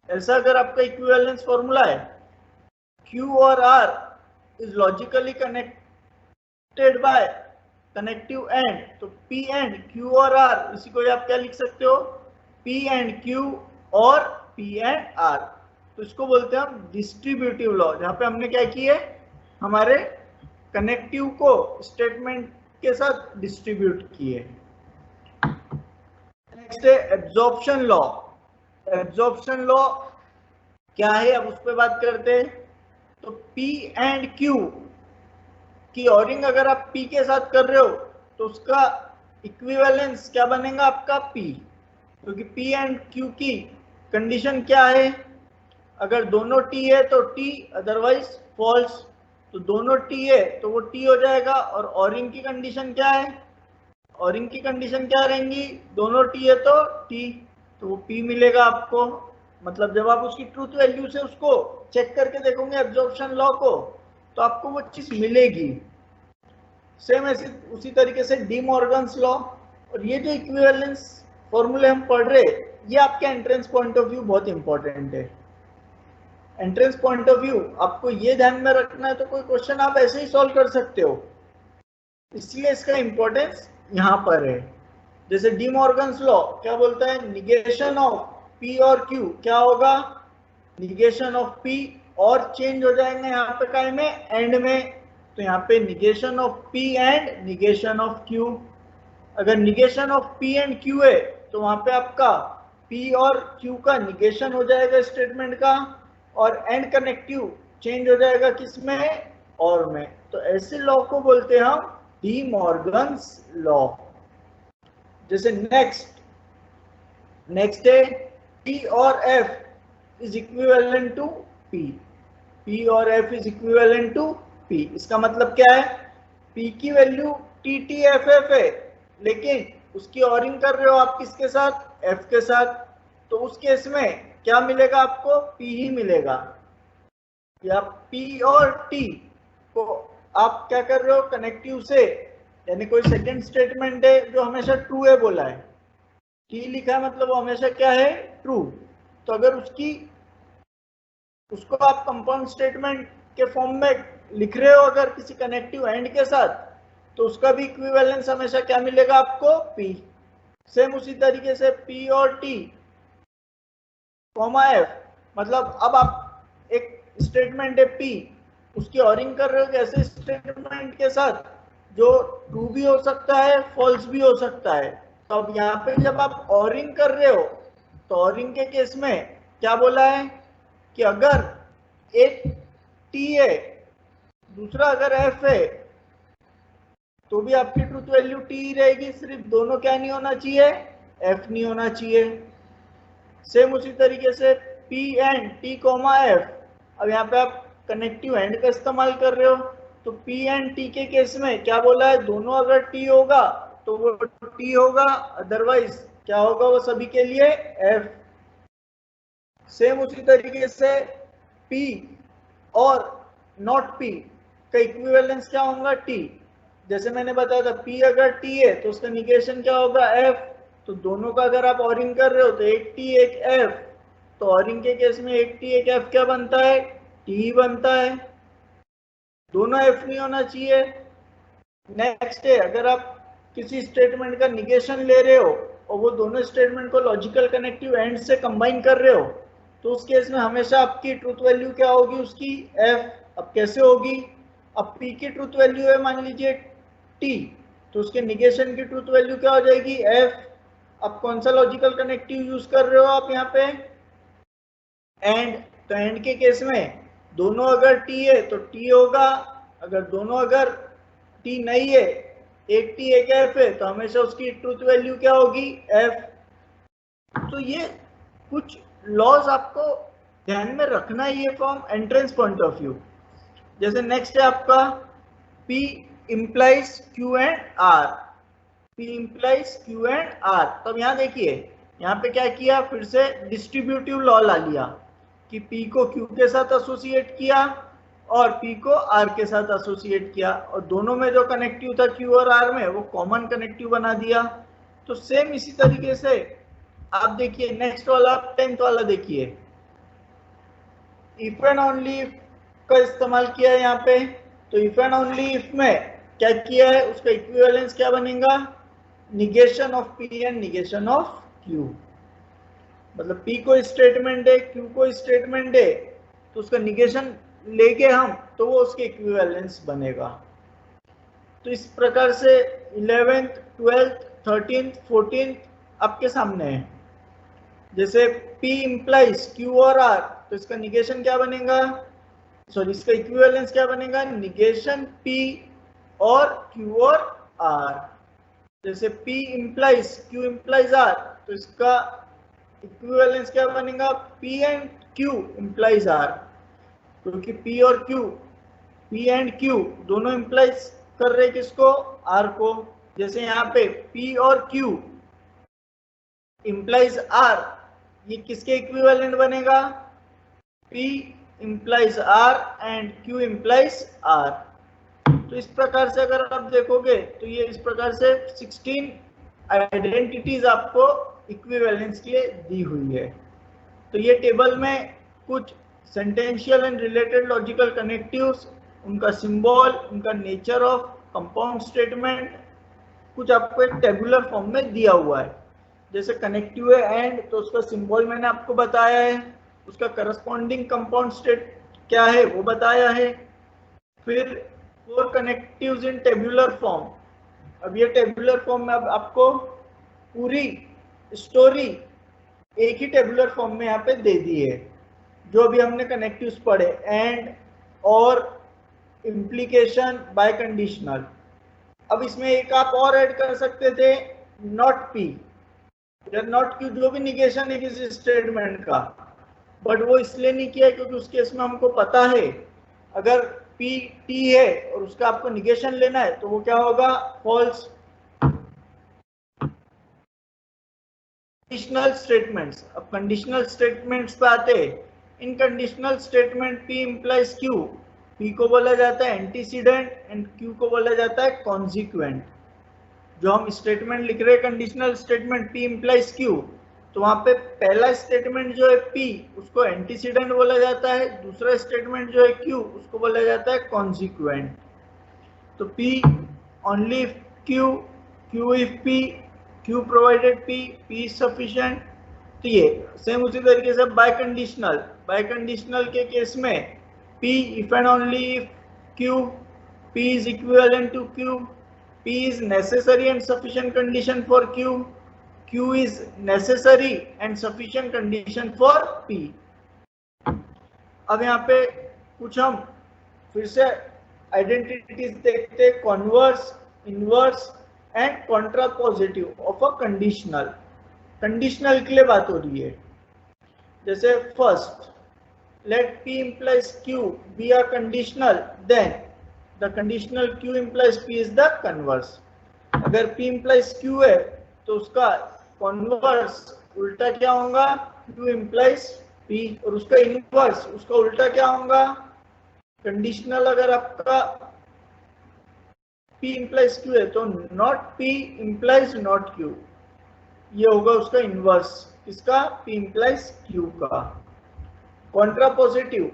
ऐसा अगर आपका इक्विवेलेंस फॉर्मूला है, Q और R is logically connected by connective and, तो P एंड Q और R, इसी को आप क्या लिख सकते हो, P and Q or P and R। तो इसको बोलते हैं हम डिस्ट्रीब्यूटिव लॉ, जहां पे हमने क्या किए, हमारे कनेक्टिव को स्टेटमेंट के साथ डिस्ट्रीब्यूट किए। नेक्स्ट है एब्जॉर्प्शन लॉ। एब्जॉर्प्शन लॉ क्या है, अब उस पर बात करते हैं। तो P एंड Q की ऑरिंग अगर आप P के साथ कर रहे हो तो उसका इक्विवेलेंस क्या बनेगा आपका P, क्योंकि P एंड Q की कंडीशन क्या है, अगर दोनों T है तो T, अदरवाइज फॉल्स। तो दोनों T है तो वो T हो जाएगा, और ऑरिंग की कंडीशन क्या है, ऑरिंग की कंडीशन क्या रहेंगी, दोनों T है तो T, तो वो P मिलेगा आपको। मतलब जब आप उसकी ट्रूथ वैल्यू से उसको चेक करके देखोगे एब्जॉर्प्शन लॉ को, तो आपको वो चीज मिलेगी। सेम ऐसे उसी तरीके से डी मॉर्गन्स लॉ। और ये जो इक्विवेलेंस फॉर्मूले हम पढ़ रहे, ये आपके एंट्रेंस पॉइंट ऑफ व्यू बहुत इंपॉर्टेंट है। एंट्रेंस पॉइंट ऑफ व्यू आपको ये ध्यान में रखना है, तो कोई क्वेश्चन आप ऐसे ही सॉल्व कर सकते हो, इसलिए इसका इंपॉर्टेंस यहां पर है। जैसे डी मॉर्गन्स लॉ क्या बोलता है, निगेशन ऑफ पी और क्यू क्या होगा, निगेशन ऑफ पी और चेंज हो जाएंगे यहाँ पे काय में, एंड में। तो यहाँ पे negation of P and negation of Q. अगर negation of P and Q है तो वहां पे आपका पी और क्यू का निगेशन हो जाएगा स्टेटमेंट का, और एंड कनेक्टिव चेंज हो जाएगा किसमें, और में। तो ऐसे लॉ को बोलते हैं हम डी मॉर्गन्स लॉ। जैसे नेक्स्ट है P or F is equivalent to P। P or F is equivalent to P। इसका मतलब क्या है, P की वैल्यू TTFF है, लेकिन उसकी ऑरिंग कर रहे हो आप किसके साथ, F के साथ। तो उस केस में क्या मिलेगा आपको, P ही मिलेगा। या P और T को आप क्या कर रहे हो, कनेक्टिव से, यानी कोई सेकंड स्टेटमेंट है जो हमेशा ट्रू है बोला है, T लिखा है मतलब वो हमेशा क्या है, ट्रू। तो अगर उसको आप कंपाउंड स्टेटमेंट के फॉर्म में लिख रहे हो अगर किसी कनेक्टिव एंड के साथ, तो उसका भी इक्विवेलेंस हमेशा क्या मिलेगा आपको, P। सेम उसी तरीके से P or T comma F, मतलब अब आप एक स्टेटमेंट है P, उसकी ऑरिंग कर रहे हो ऐसे स्टेटमेंट के साथ जो ट्रू भी हो सकता है, फॉल्स भी हो सकता है। तो अब यहाँ पे जब आप ऑरिंग कर रहे हो, तो ऑरिंग के केस में क्या बोला है कि अगर एक T है दूसरा अगर F है, तो भी आपकी ट्रूथ वैल्यू T ही रहेगी, सिर्फ दोनों क्या नहीं होना चाहिए, F नहीं होना चाहिए। सेम उसी तरीके से P and T comma F, अब यहाँ पे आप कनेक्टिव एंड का इस्तेमाल कर रहे हो, तो P एंड T के केस में क्या बोला है, दोनों अगर T होगा तो वो T होगा, अदरवाइज क्या होगा, वो सभी के लिए F। सेम उसी तरीके से P और नॉट P का इक्विवेलेंस क्या होगा, T। जैसे मैंने बताया था P अगर T है तो उसका निगेशन क्या होगा, F। तो दोनों का अगर आप ऑरिंग कर रहे हो तो एक T एक F, तो ऑरिंग के केस में एक T एक F क्या बनता है, T ही बनता है, दोनों F नहीं होना चाहिए। नेक्स्ट है, अगर आप किसी स्टेटमेंट का निगेशन ले रहे हो और वो दोनों स्टेटमेंट को लॉजिकल कनेक्टिव एंड से कंबाइन कर रहे हो, तो उस केस में हमेशा आपकी ट्रूथ वैल्यू क्या होगी, उसकी F। अब कैसे होगी, अब P की ट्रूथ वैल्यू है मान लीजिए T, तो उसके निगेशन की ट्रूथ वैल्यू क्या हो जाएगी, F। अब कौन सा लॉजिकल कनेक्टिव यूज कर रहे हो आप यहाँ पे, एंड। तो एंड के केस में दोनों अगर T है तो T होगा, अगर दोनों अगर T नहीं है, एक T एक F है, तो हमेशा उसकी ट्रूथ वैल्यू क्या होगी, F। तो ये कुछ लॉज आपको ध्यान में रखना ही है from entrance point of view. जैसे नेक्स्ट है आपका P implies Q and R। P implies Q and R। तब यहाँ देखिए, यहाँ पे क्या किया, फिर से डिस्ट्रीब्यूटिव लॉ ला लिया कि P को Q के साथ एसोसिएट किया और P को R के साथ एसोसिएट किया, और दोनों में जो कनेक्टिव था Q और R में वो कॉमन कनेक्टिव बना दिया। तो सेम इसी तरीके से आप देखिए नेक्स्ट वाला 10th वाला देखिए, इफ एंड ओनली इफ का इस्तेमाल किया है यहाँ पे। तो इफ एंड ओनली इफ में क्या किया है, उसका इक्विवेलेंस क्या बनेगा, negation of P and negation of Q। मतलब P को स्टेटमेंट है, Q को स्टेटमेंट है, तो उसका निगेशन लेके हम, तो वो उसके इक्विवेलेंस बनेगा। तो इस प्रकार से 11th 12th 13th 14th आपके सामने है। जैसे P implies Q और R, तो इसका निगेशन क्या बनेगा, सॉरी इसका इक्विवेलेंस क्या बनेगा, निगेशन P और Q और R। जैसे P implies Q implies R, तो इसका इक्विवेलेंस क्या बनेगा, P and Q implies R, क्योंकि P और Q, P एंड Q दोनों implies कर रहे किसको, R को। जैसे यहाँ पे P और Q implies R, ये किसके इक्विवेलेंट बनेगा, P implies R and Q implies R। तो इस प्रकार से अगर आप देखोगे तो ये इस प्रकार से 16 आइडेंटिटीज आपको इक्विवेलेंस के लिए दी हुई है। तो ये टेबल में कुछ sentential and related logical connectives, उनका सिंबल, उनका नेचर ऑफ कंपाउंड स्टेटमेंट, कुछ आपको एक टेबुलर फॉर्म में दिया हुआ है। जैसे कनेक्टिव है एंड, तो उसका सिंबल मैंने आपको बताया है, उसका करस्पॉन्डिंग कंपाउंड स्टेट क्या है वो बताया है। फिर 4 कनेक्टिव्स इन टेबुलर फॉर्म। अब ये टेबुलर फॉर्म में अब आपको पूरी स्टोरी एक ही टेबुलर फॉर्म में यहाँ पे दे दी है, जो अभी हमने कनेक्टिव्स पढ़े, एंड और इम्प्लीकेशन, बाय कंडीशनल। अब इसमें एक आप और ऐड कर सकते थे, नॉट पी या नॉट क्यू, जो भी निगेशन है किसी स्टेटमेंट का, बट वो इसलिए नहीं किया क्योंकि उस केस में हमको पता है अगर पी टी है और उसका आपको निगेशन लेना है तो वो क्या होगा, फॉल्स। कंडीशनल स्टेटमेंट्स, अब कंडीशनल स्टेटमेंट्स पे आते हैं। In conditional statement P implies Q, P को बोला जाता है एंटीसीडेंट एंड क्यू को बोला जाता है कॉन्सिक्वेंट। जो हम स्टेटमेंट लिख रहे हैं conditional statement P implies Q, तो वहां पे पहला स्टेटमेंट जो है पी, उसको एंटीसीडेंट बोला जाता है, दूसरा स्टेटमेंट जो है क्यू, उसको बोला जाता है कॉन्सिक्वेंट। तो P only if Q, Q if P, Q provided P, P is sufficient. तो ये सेम उसी तरीके से बाय कंडीशनल, बाय कंडीशनल के केस में P if and only if Q, P is equivalent to Q, P is necessary and sufficient condition for Q, Q is necessary and sufficient condition for P। अब यहाँ पे कुछ हम फिर से identities देखते हैं, converse, inverse and contrapositive of a conditional. Conditional के लिए बात हो रही है। जैसे first, let P implies Q be a conditional, then the conditional Q implies P is the converse। अगर P implies Q है तो उसका कॉन्वर्स उल्टा क्या होगा, Q implies P, और उसका इनवर्स, उसका उल्टा क्या होगा, कंडीशनल अगर आपका P implies Q है तो not P implies not Q, ये होगा उसका इनवर्स, इसका P implies Q का। कॉन्ट्रापोजिटिव,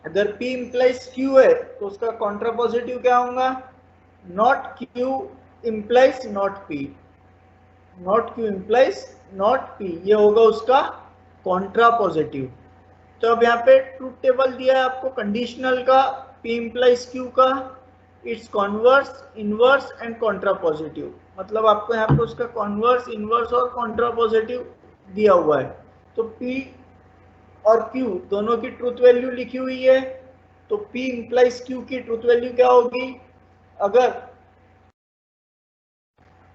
अगर P implies Q है तो उसका कॉन्ट्रापोजिटिव क्या होगा, not Q implies not P, not Q implies not P, ये होगा उसका कॉन्ट्रापोजिटिव। तो अब यहाँ पे ट्रूथ टेबल दिया है आपको कंडीशनल का, P implies Q का, its converse, inverse and contrapositive. मतलब आपको यहाँ पे उसका कॉन्वर्स, इनवर्स और कॉन्ट्रापोजिटिव दिया हुआ है। तो P और Q दोनों की ट्रूथ वैल्यू लिखी हुई है, तो P इंप्लाइज Q की ट्रूथ वैल्यू क्या होगी, अगर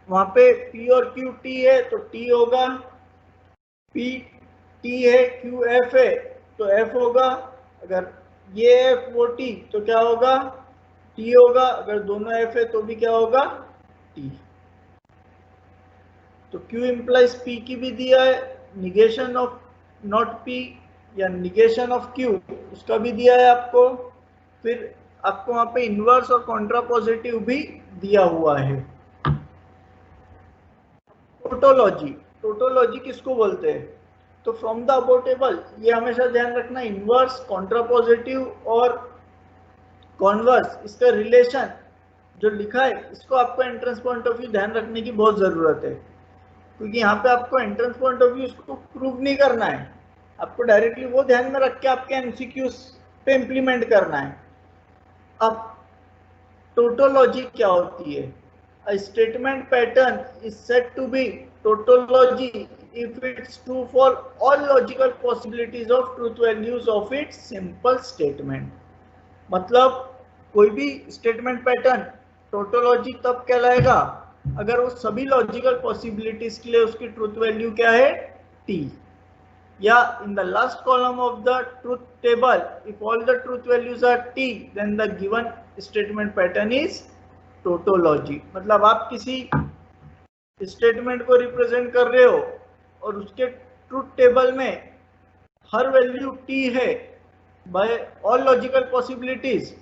वहां पे P और Q T है तो T होगा, P T है, Q F है तो F होगा, अगर ये F वो T तो क्या होगा, T होगा, अगर दोनों F है तो भी क्या होगा, T। तो Q इंप्लाइज P की भी दिया है, निगेशन ऑफ नॉट P या निगेशन ऑफ Q उसका भी दिया है आपको, फिर आपको वहां पे इनवर्स और कॉन्ट्रापोजिटिव भी दिया हुआ है। टोटोलॉजी, टोटोलॉजी किसको बोलते हैं, तो फ्रॉम द अबव टेबल ये हमेशा ध्यान रखना, इनवर्स, कॉन्ट्रापोजिटिव और कॉन्वर्स, इसका रिलेशन जो लिखा है इसको आपको एंट्रेंस पॉइंट ऑफ व्यू ध्यान रखने की बहुत जरूरत है, क्योंकि यहाँ पे आपको एंट्रेंस पॉइंट ऑफ व्यू इसको प्रूव नहीं करना है, आपको डायरेक्टली वो ध्यान में रख के आपके एमसीक्यूज पे इंप्लीमेंट करना है। अब टोटोलॉजी क्या होती है, a statement pattern is said to be tautology if it's true for all logical possibilities of truth values of its simple statement। मतलब कोई भी स्टेटमेंट पैटर्न टोटोलॉजी तब कहलाएगा अगर वो सभी लॉजिकल पॉसिबिलिटीज के लिए उसकी ट्रूथ वैल्यू क्या है, T, या in the last column of the truth table if all the truth values are T then the given statement pattern is tautology. मतलब आप किसी स्टेटमेंट को रिप्रेजेंट कर रहे हो और उसके ट्रूथ टेबल में हर वैल्यू T है बाय ऑल लॉजिकल पॉसिबिलिटीज,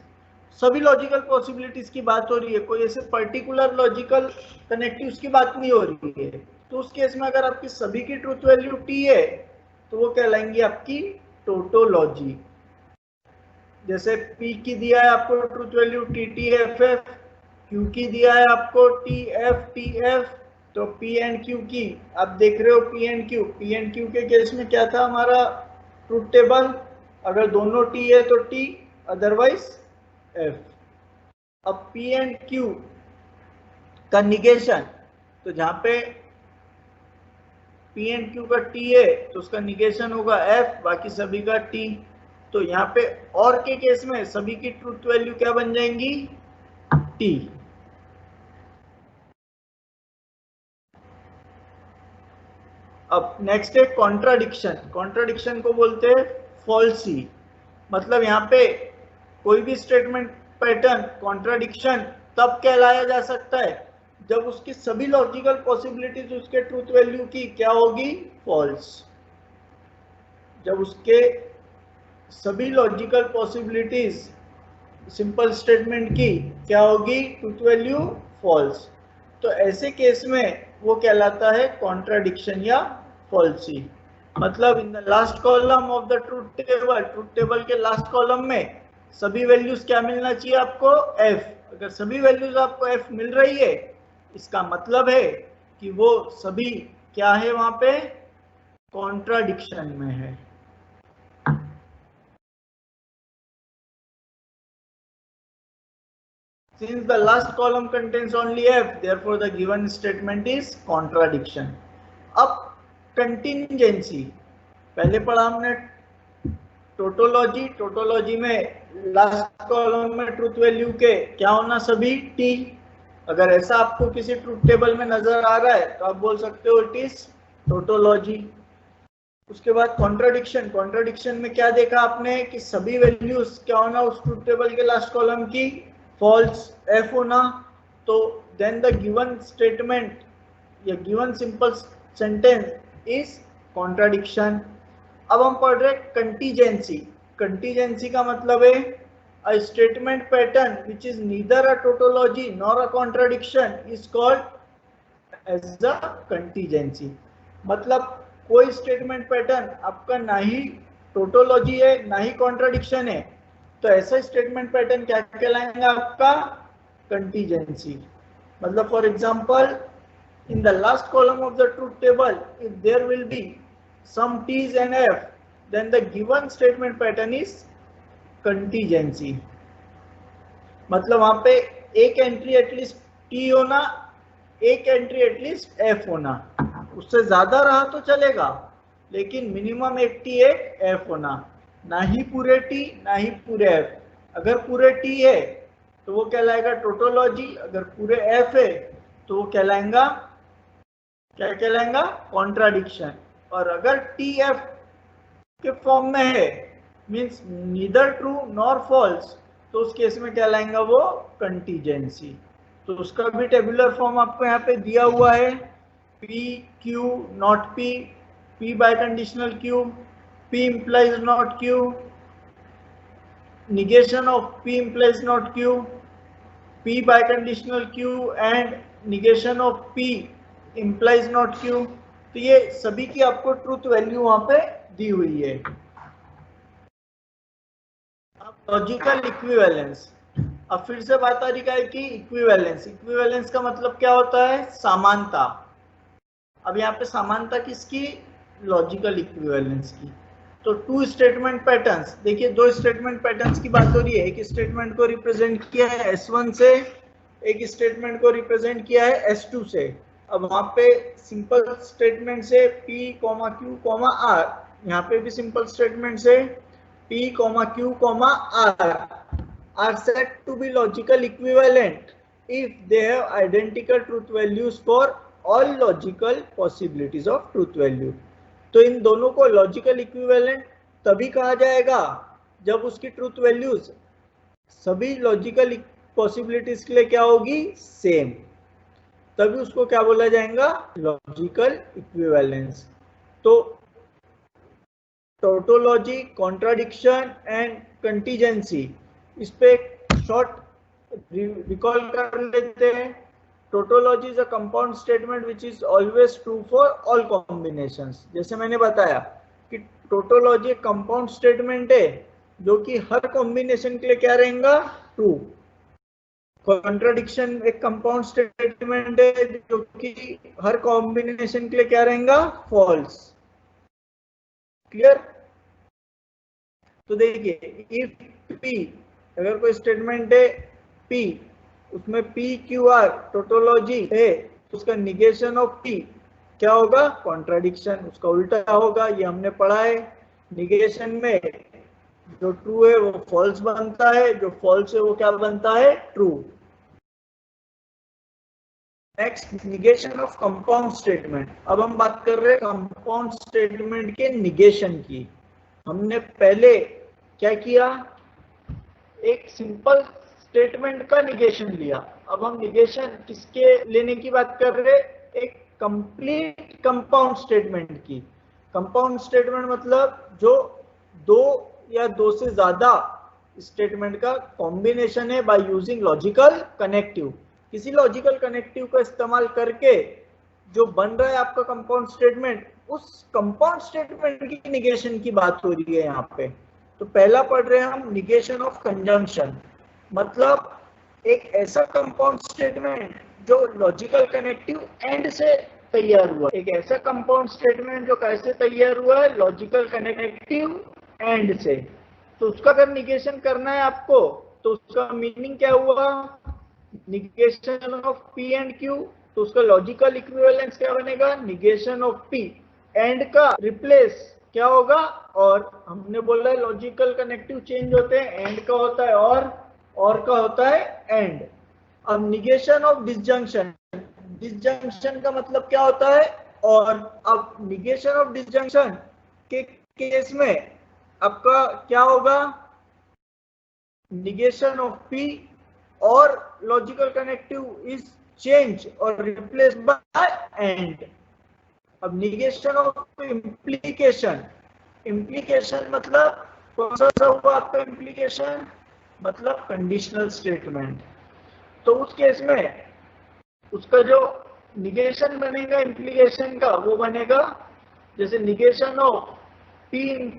सभी लॉजिकल पॉसिबिलिटीज की बात हो रही है, कोई ऐसे पर्टिकुलर लॉजिकल कनेक्टिव्स की बात नहीं हो रही है, तो उस केस में अगर आपकी सभी की ट्रूथ वैल्यू टी है तो वो कहलाएंगी आपकी टोटोलॉजी। जैसे P की दिया है आपको truth value T T F F, Q की दिया है आपको टी एफ, तो P एंड Q की आप देख रहे हो P एंड Q के केस में क्या था हमारा ट्रूथ टेबल, अगर दोनों T है तो T, अदरवाइज F। अब P एंड Q का निगेशन, तो जहां पे P एंड Q का T है तो उसका निगेशन होगा F, बाकी सभी का T। तो यहाँ पे और के केस में सभी की ट्रूथ वैल्यू क्या बन जाएंगी, T। अब नेक्स्ट है कॉन्ट्राडिक्शन। कॉन्ट्राडिक्शन को बोलते हैं फॉल्सी। मतलब यहाँ पे कोई भी स्टेटमेंट पैटर्न कॉन्ट्राडिक्शन तब कहलाया जा सकता है जब उसकी सभी लॉजिकल पॉसिबिलिटीज उसके ट्रूथ वैल्यू की क्या होगी, फॉल्स। जब उसके सभी लॉजिकल पॉसिबिलिटीज सिंपल स्टेटमेंट की क्या होगी, ट्रूथ वैल्यू फॉल्स। तो ऐसे केस में वो कहलाता है कॉन्ट्राडिक्शन या फॉल्सी। मतलब इन the last column of the truth table के लास्ट कॉलम में सभी वैल्यूज क्या मिलना चाहिए आपको, f। अगर सभी वैल्यूज आपको f मिल रही है इसका मतलब है कि वो सभी क्या है, वहां पे कॉन्ट्राडिक्शन में है। Since the last column contains only f, therefore the given statement is contradiction. अब कंटिंजेंसी, पहले पढ़ा हमने टोटोलॉजी। टोटोलॉजी में लास्ट कॉलम में ट्रूथ वैल्यू के क्या होना, सभी t। अगर ऐसा आपको किसी ट्रूथ टेबल में नजर आ रहा है तो आप बोल सकते हो इट इज टोटोलॉजी। उसके बाद कॉन्ट्राडिक्शन। कॉन्ट्राडिक्शन में क्या देखा आपने कि सभी वैल्यूज क्या होना उस ट्रूथ टेबल के लास्ट कॉलम की, फॉल्स, f होना। तो देन द गिवन स्टेटमेंट या given simple sentence is contradiction. अब हम पढ़ रहे कंटीजेंसी। कंटीजेंसी का मतलब है a statement pattern which is neither a tautology nor a contradiction is called as a contingency. मतलब कोई स्टेटमेंट पैटर्न आपका ना ही टोटोलॉजी है ना ही कॉन्ट्राडिक्शन है, तो ऐसा स्टेटमेंट पैटर्न क्या कहलाएगा आपका, कंटीजेंसी। मतलब for example in the last column of the truth table if there will be some t's and f then the given statement pattern is contingency। मतलब वहां पे एक एंट्री एटलीस्ट t होना, एक एंट्री एटलीस्ट f होना। उससे ज्यादा रहा तो चलेगा लेकिन मिनिमम एक t एक f होना, ना ही पूरे t ना ही पूरे f। अगर पूरे t है तो वो कहलाएगा टोटोलॉजी, अगर पूरे f है तो वो कहलाएगा, क्या कहलाएगा, कॉन्ट्राडिक्शन। और अगर टी एफ के फॉर्म में है means neither true nor false, तो उस केस में क्या लाएंगे वो, कंटीजेंसी। तो उसका भी टेबुलर फॉर्म आपको यहाँ पे दिया हुआ है, P Q not P, P bye conditional Q, P implies not Q, negation of P implies not Q, P by conditional Q and negation of P implies not Q। तो ये सभी की आपको ट्रूथ वैल्यू वहां पे दी हुई है। अब लॉजिकल इक्विवेलेंस। अब फिर से बात आ रही है कि इक्विवेलेंस, इक्विवेलेंस का मतलब क्या होता है, समानता। अब यहाँ पे समानता किसकी, लॉजिकल इक्विवेलेंस की। तो टू स्टेटमेंट पैटर्न्स, देखिए दो स्टेटमेंट पैटर्न्स की बात हो रही है। एक स्टेटमेंट को रिप्रेजेंट किया है S1 से, एक स्टेटमेंट को रिप्रेजेंट किया है S2 से। अब वहां पे सिंपल स्टेटमेंट से P, Q, R, यहाँ पे भी सिंपल स्टेटमेंट से P, Q, R are said to be logical equivalent if they have identical truth values for all logical possibilities of truth value। तो इन दोनों को लॉजिकल इक्विवेलेंट तभी कहा जाएगा जब उसकी ट्रूथ वैल्यूज सभी लॉजिकल पॉसिबिलिटीज के लिए क्या होगी, सेम, तभी उसको क्या बोला जाएगा, लॉजिकल इक्विवेलेंस। तो टोटोलॉजी, कॉन्ट्राडिक्शन एंड कंटीजेंसी, इस पे शॉर्ट रिकॉल कर लेते हैं। Tautology is a compound statement which is always true for all combinations. जैसे मैंने बताया कि टोटोलॉजी एक कंपाउंड स्टेटमेंट है जो कि हर कॉम्बिनेशन के लिए क्या रहेगा, ट्रू। कॉन्ट्राडिक्शन एक कंपाउंड स्टेटमेंट है जो कि हर कॉम्बिनेशन के लिए क्या रहेगा, फॉल्स। क्लियर? तो देखिए इफ P, अगर कोई स्टेटमेंट है P, उसमें P Q R टोटोलॉजी है, उसका निगेशन ऑफ P क्या होगा, कॉन्ट्राडिक्शन, उसका उल्टा होगा। ये हमने पढ़ा है। निगेशन में जो ट्रू है वो फॉल्स बनता है, जो फॉल्स है वो क्या बनता है, true. Next, negation of compound statement. अब हम बात कर रहे हैं कंपाउंड स्टेटमेंट के निगेशन की। हमने पहले क्या किया, एक सिंपल स्टेटमेंट का निगेशन लिया। अब हम निगेशन किसके लेने की बात कर रहे हैं, एक कंप्लीट कंपाउंड स्टेटमेंट की। कंपाउंड स्टेटमेंट मतलब जो दो या दो से ज्यादा स्टेटमेंट का कॉम्बिनेशन है बाय यूजिंग लॉजिकल कनेक्टिव। किसी लॉजिकल कनेक्टिव का इस्तेमाल करके जो बन रहा है आपका कंपाउंड स्टेटमेंट, उस कंपाउंड स्टेटमेंट की निगेशन की बात हो रही है यहाँ पे। तो पहला पढ़ रहे हैं हम निगेशन ऑफ कंजंक्शन। मतलब एक ऐसा कंपाउंड स्टेटमेंट जो लॉजिकल कनेक्टिव एंड से तैयार हुआ। एक ऐसा कंपाउंड स्टेटमेंट जो कैसे तैयार हुआ है, लॉजिकल कनेक्टिव एंड से। तो उसका अगर निगेशन करना है आपको, तो उसका मीनिंग क्या हुआ, negation of P and Q। तो उसका लॉजिकल इक्विवेलेंस क्या बनेगा, निगेशन ऑफ P एंड का रिप्लेस क्या होगा, और हमने बोला है लॉजिकल कनेक्टिव चेंज होते हैं, एंड का होता है और का होता है एंड। अब निगेशन ऑफ डिसजंक्शन, डिसजंक्शन का मतलब क्या होता है, और अब निगेशन ऑफ डिसजंक्शन के केस में आपका क्या होगा, निगेशन ऑफ P और लॉजिकल कनेक्टिव इज चेंज और रिप्लेस बाय एंड। अब निगेशन ऑफ इम्प्लीकेशन, इम्प्लीकेशन मतलब कौन सा हुआ आपका इम्प्लीकेशन, मतलब कंडीशनल स्टेटमेंट। तो उस केस में उसका जो निगेशन बनेगा इम्प्लीकेशन का, वो बनेगा जैसे negation of P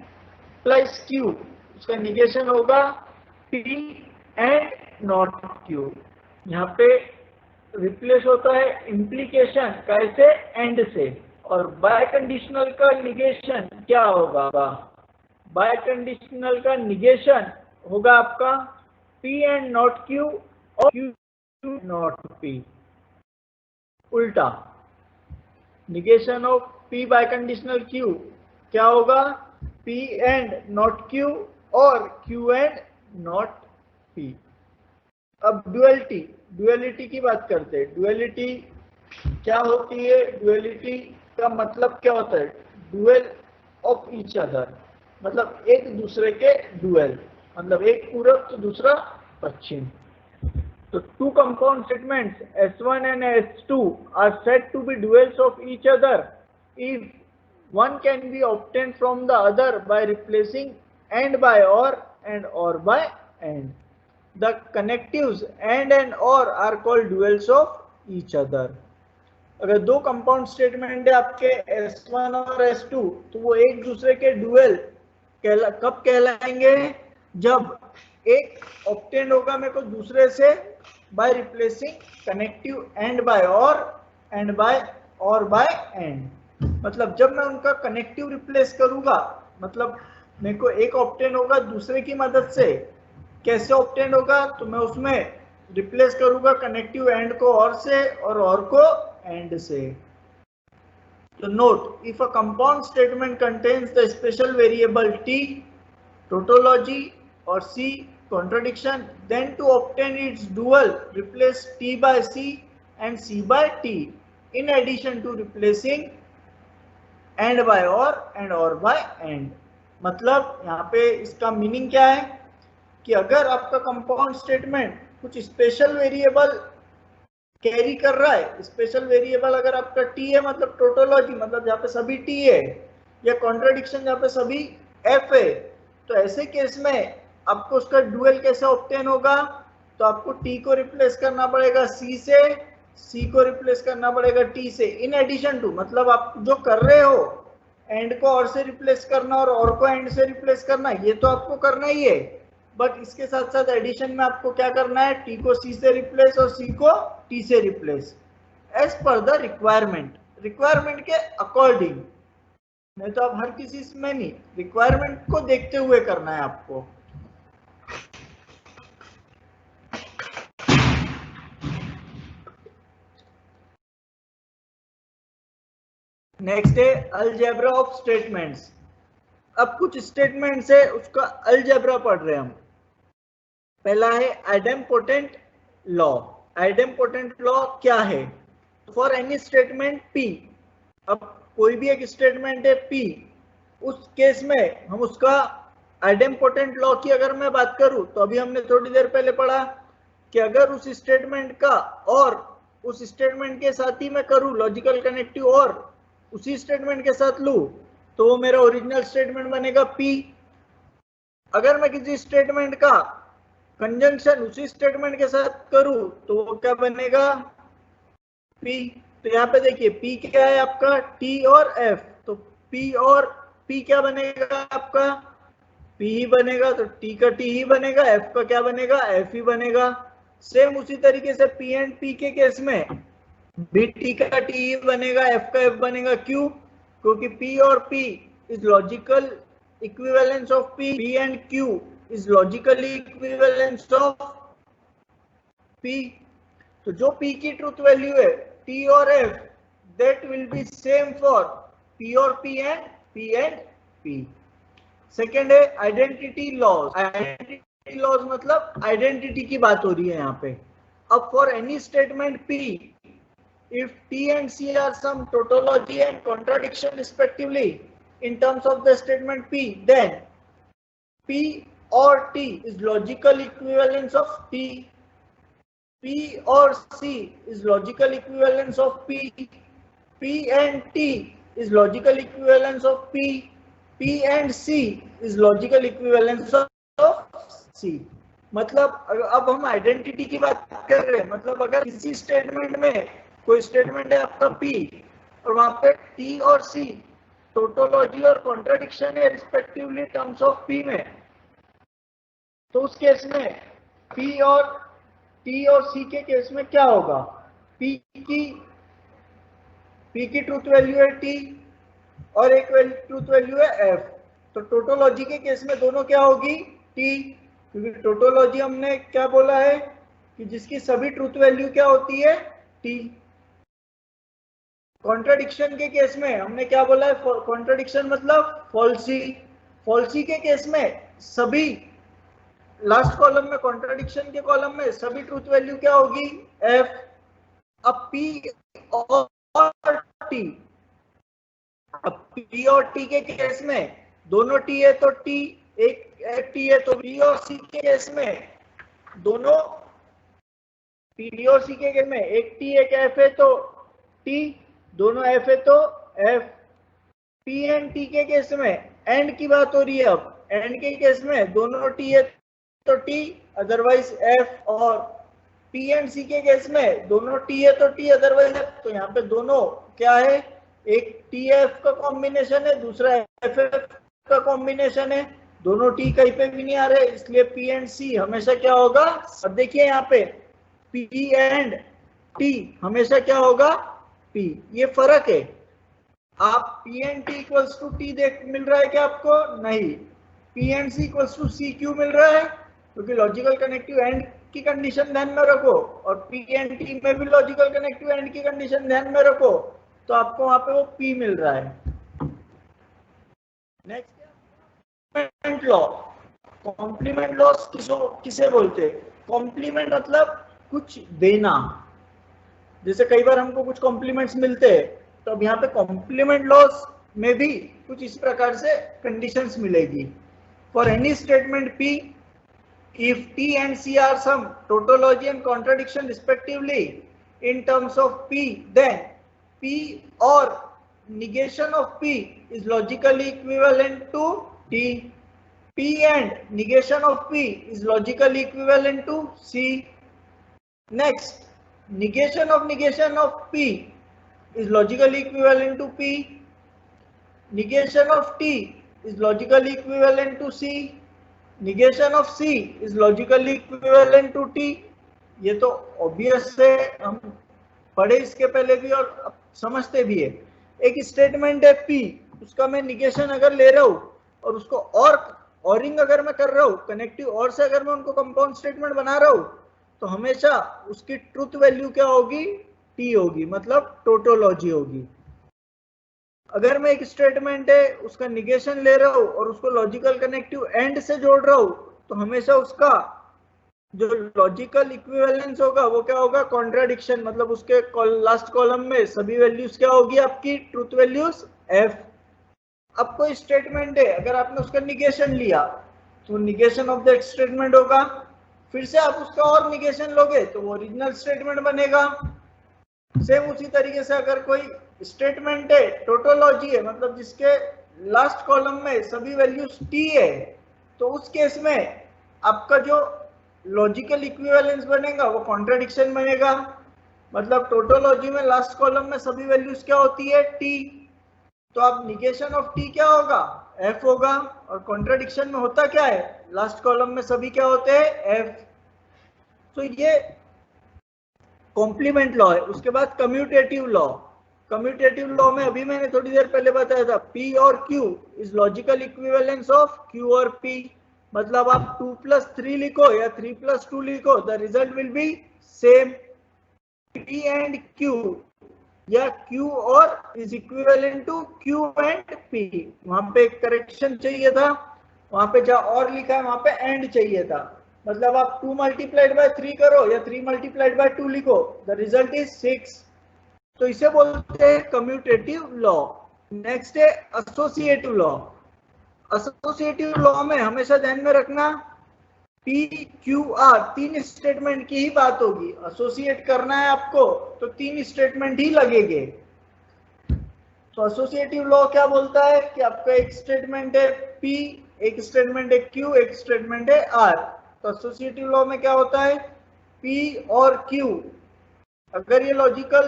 plus Q, उसका निगेशन होगा P एंड नॉट Q। यहाँ पे रिप्लेस होता है इम्प्लीकेशन कैसे, एंड से। और बाय कंडीशनल का निगेशन क्या होगा, बाय कंडीशनल का निगेशन होगा आपका P एंड नॉट Q और Q नॉट P। उल्टा, negation of P bye conditional Q क्या होगा, P एंड नॉट Q और Q एंड नॉट P। अब डुअलिटी, डुअलिटी की बात करते हैं। डुअलिटी क्या होती है, डुअलिटी का मतलब क्या होता है, डुअल ऑफ ईच अदर, मतलब एक दूसरे के डुअल, मतलब एक पूरब तो दूसरा पश्चिम। So two compound statements S1 and S2 are said to be duals of each other if one can be obtained from the other by replacing and by or and or by and. The connectives and or are called duals of each other. अगर दो compound statement है आपके S1 और S2, तो वो एक दूसरे के डुअल कब कहलाएंगे, जब एक ऑब्टेन होगा मेरे को दूसरे से by replacing connective and by or and by or by and. मतलब जब मैं उनका कनेक्टिव रिप्लेस करूंगा, मतलब मेरे को एक ऑब्टेन होगा दूसरे की मदद से। कैसे ऑब्टेन होगा, तो मैं उसमें रिप्लेस करूंगा कनेक्टिव एंड को और से और को एंड से। तो note, if a compound statement contains the special variable T, tautology, or C, contradiction, then to obtain its dual replace T by C and C by T in addition to replacing and by or by and। मतलब यहाँ पे इसका meaning क्या है कि अगर आपका compound statement कुछ स्पेशल वेरिएबल कैरी कर रहा है, स्पेशल वेरिएबल अगर आपका T है मतलब टोटोलॉजी, मतलब जहाँ पे सभी T है, या कॉन्ट्राडिक्शन जहाँ पे सभी F है, तो ऐसे केस में आपको उसका डुअल कैसे ऑब्टेन होगा, तो आपको T को रिप्लेस करना पड़ेगा C से सी को रिप्लेस करना पड़ेगा टी से, इन एडिशन टू, मतलब आप जो कर रहे हो एंड को और से रिप्लेस करना और को एंड से रिप्लेस करना, ये तो आपको करना ही है, बट इसके साथ साथ एडिशन में आपको क्या करना है, टी को सी से रिप्लेस और सी को टी से replace as per the requirement, requirement के अकॉर्डिंग, नहीं तो आप हर किसी में नहीं, रिक्वायरमेंट को देखते हुए करना है आपको। नेक्स्ट है अलजेब्रा ऑफ स्टेटमेंट्स। अब कुछ स्टेटमेंट्स है उसका अलजेब्रा पढ़ रहे हैं हम। पहला है आइडेम्पोटेंट लॉ। आइडेम्पोटेंट लॉ क्या है? फॉर एनी स्टेटमेंट पी, अब कोई भी एक स्टेटमेंट है पी, उस केस में हम उसका आइडेम्पोटेंट लॉ की अगर मैं बात करूं तो अभी हमने थोड़ी देर पहले पढ़ा कि अगर उस स्टेटमेंट का और उस स्टेटमेंट के साथ ही मैं करूं लॉजिकल कनेक्टिव और उसी स्टेटमेंट के साथ लूं तो वो मेरा ओरिजिनल स्टेटमेंट बनेगा पी। अगर मैं किसी स्टेटमेंट का कंजंक्शन उसी स्टेटमेंट के साथ करूं तो वो क्या बनेगा? पी। तो यहाँ पे देखिए पी क्या है आपका? टी और एफ। तो पी और पी क्या बनेगा आपका? पी ही बनेगा। तो टी का टी ही बनेगा, एफ का क्या बनेगा? एफ ही बनेगा। सेम उसी तरीके से पी एंड पी के केस में भी टी का टी ही बनेगा, एफ का एफ बनेगा। क्यों? क्योंकि पी और P is logical equivalence of P and Q is logically equivalence of P. तो जो P की ट्रूथ वैल्यू है T और F, that will be same for P और P and P। सेकेंड है आइडेंटिटी लॉज। आइडेंटिटी लॉज मतलब identity की बात हो रही है यहाँ पे। अब for any statement P, if T and C are some tautology and contradiction respectively in terms of the statement P, then P or T is logical equivalence of T. P or C is logical equivalence of P. P and T is logical equivalence of P. P and C is logical equivalence of C. मतलब अब हम identity की बात कर रहे हैं, मतलब अगर किसी स्टेटमेंट में कोई स्टेटमेंट है आपका P और वहां पे T और C टोटोलॉजी और कॉन्ट्राडिक्शन है रिस्पेक्टिवली टर्म्स ऑफ P में, तो उस केस में P और T और C के केस में क्या होगा? P की ट्रूथ वैल्यू है T और एक ट्रूथ वैल्यू है F। तो टोटोलॉजी के केस में दोनों क्या होगी? T, क्योंकि टोटोलॉजी हमने क्या बोला है कि जिसकी सभी ट्रूथ वैल्यू क्या होती है? T। कॉन्ट्राडिक्शन के केस में हमने क्या बोला है? कॉन्ट्राडिक्शन मतलब फॉल्सी। फॉल्सी के केस में सभी लास्ट कॉलम में, कॉन्ट्राडिक्शन के कॉलम में सभी ट्रूथ वैल्यू क्या होगी? F। अब P और T, अब P और T के केस में दोनों T है तो T, एक T है तो P और C के केस में दोनों P और C के केस में एक T एक F है तो T, दोनों F है तो F। P एंड T के केस में एंड की बात हो रही है। अब एंड के केस में दोनों T है तो T अदरवाइज F, और P एंड C के केस में दोनों T है तो T अदरवाइज F। तो यहाँ पे दोनों क्या है? एक TF का कॉम्बिनेशन है, दूसरा FF का कॉम्बिनेशन है। दोनों T कहीं पे भी नहीं आ रहे, इसलिए P एंड C हमेशा क्या होगा? अब देखिए यहाँ पे P एंड T हमेशा क्या होगा? P। ये फर्क है। आप P and T equals to T देख मिल रहा है क्या आपको? नहीं। P and C equals to C क्यों मिल रहा है? क्योंकि लॉजिकल कनेक्टिव एंड की कंडीशन ध्यान में रखो, और P एंड T में भी लॉजिकल कनेक्टिव एंड की कंडीशन ध्यान में रखो, तो आपको वहां पे वो P मिल रहा है। Next complement law. Complement law किसे बोलते हैं? कॉम्प्लीमेंट मतलब कुछ देना। जैसे कई बार हमको कुछ कॉम्प्लीमेंट्स मिलते हैं, तो अब यहाँ पे कॉम्प्लीमेंट लॉस में भी कुछ इस प्रकार से कंडीशंस मिलेगी। For any statement P, if T and C are some tautology and contradiction respectively in terms of P, then P or negation of P is logically equivalent to T. P and negation of P is logically equivalent to C. Next, negation of P is logically equivalent to P. Negation of T is logically equivalent to C. negation of C is logically equivalent to T. ये तो obvious है, हम पढ़े इसके पहले भी और समझते भी है। एक स्टेटमेंट है P, उसका मैं निगेशन अगर ले रहा हूं और उसको ऑरिंग अगर मैं कर रहा हूं, कनेक्टिव और से अगर मैं उनको कंपाउंड स्टेटमेंट बना रहा हूं, तो हमेशा उसकी ट्रुथ वैल्यू क्या होगी? T होगी, मतलब टोटोलॉजी होगी। अगर मैं एक स्टेटमेंट है उसका निगेशन ले रहा हूं और उसको लॉजिकल कनेक्टिव एंड से जोड़ रहा हूं, तो हमेशा उसका जो लॉजिकल इक्विवेलेंस होगा वो क्या होगा? कॉन्ट्राडिक्शन, मतलब उसके लास्ट कॉलम में सभी वैल्यूज क्या होगी आपकी? Truth values F। अब कोई स्टेटमेंट है, अगर आपने उसका निगेशन लिया तो निगेशन ऑफ दैट स्टेटमेंट होगा, फिर से आप उसका और निगेशन लोगे तो वो ओरिजिनल स्टेटमेंट बनेगा। सेम उसी तरीके से अगर कोई स्टेटमेंट है, टोटोलॉजी है, मतलब जिसके लास्ट कॉलम में सभी वैल्यूज T है, तो उस केस में आपका जो लॉजिकल इक्विवेलेंस बनेगा वो कॉन्ट्राडिक्शन बनेगा। मतलब टोटोलॉजी में लास्ट कॉलम में सभी वैल्यूज क्या होती है? T। तो अब निगेशन ऑफ T क्या होगा? F होगा। और कॉन्ट्राडिक्शन में होता क्या है? लास्ट कॉलम में सभी क्या होते हैं? F। तो ये कॉम्प्लीमेंट लॉ है। उसके बाद कम्यूटेटिव लॉ। कम्यूटेटिव लॉ में अभी मैंने थोड़ी देर पहले बताया था, P और Q is logical equivalence of Q or P। मतलब आप 2 + 3 लिखो या 3 + 2 लिखो, the result will be same. P and Q या Q or is equivalent to Q and P। वहां पे एक करेक्शन चाहिए था, वहां पे जहां और लिखा है वहां पे एंड चाहिए था। मतलब आप 2 × 3 करो या 3 × 2 लिखो, द रिजल्ट इज 6। तो इसे बोलते हैं कम्यूटेटिव लॉ। नेक्स्ट है एसोसिएटिव लॉ। एसोसिएटिव लॉ में हमेशा ध्यान में रखना P, Q, R तीन स्टेटमेंट की ही बात होगी। एसोसिएट करना है आपको तो 3 स्टेटमेंट ही लगेंगे। तो एसोसिएटिव लॉ क्या बोलता है कि आपका एक स्टेटमेंट है P, एक स्टेटमेंट है Q, एक स्टेटमेंट है R। तो एसोसिएटिव लॉ में क्या होता है? P और Q अगर ये logical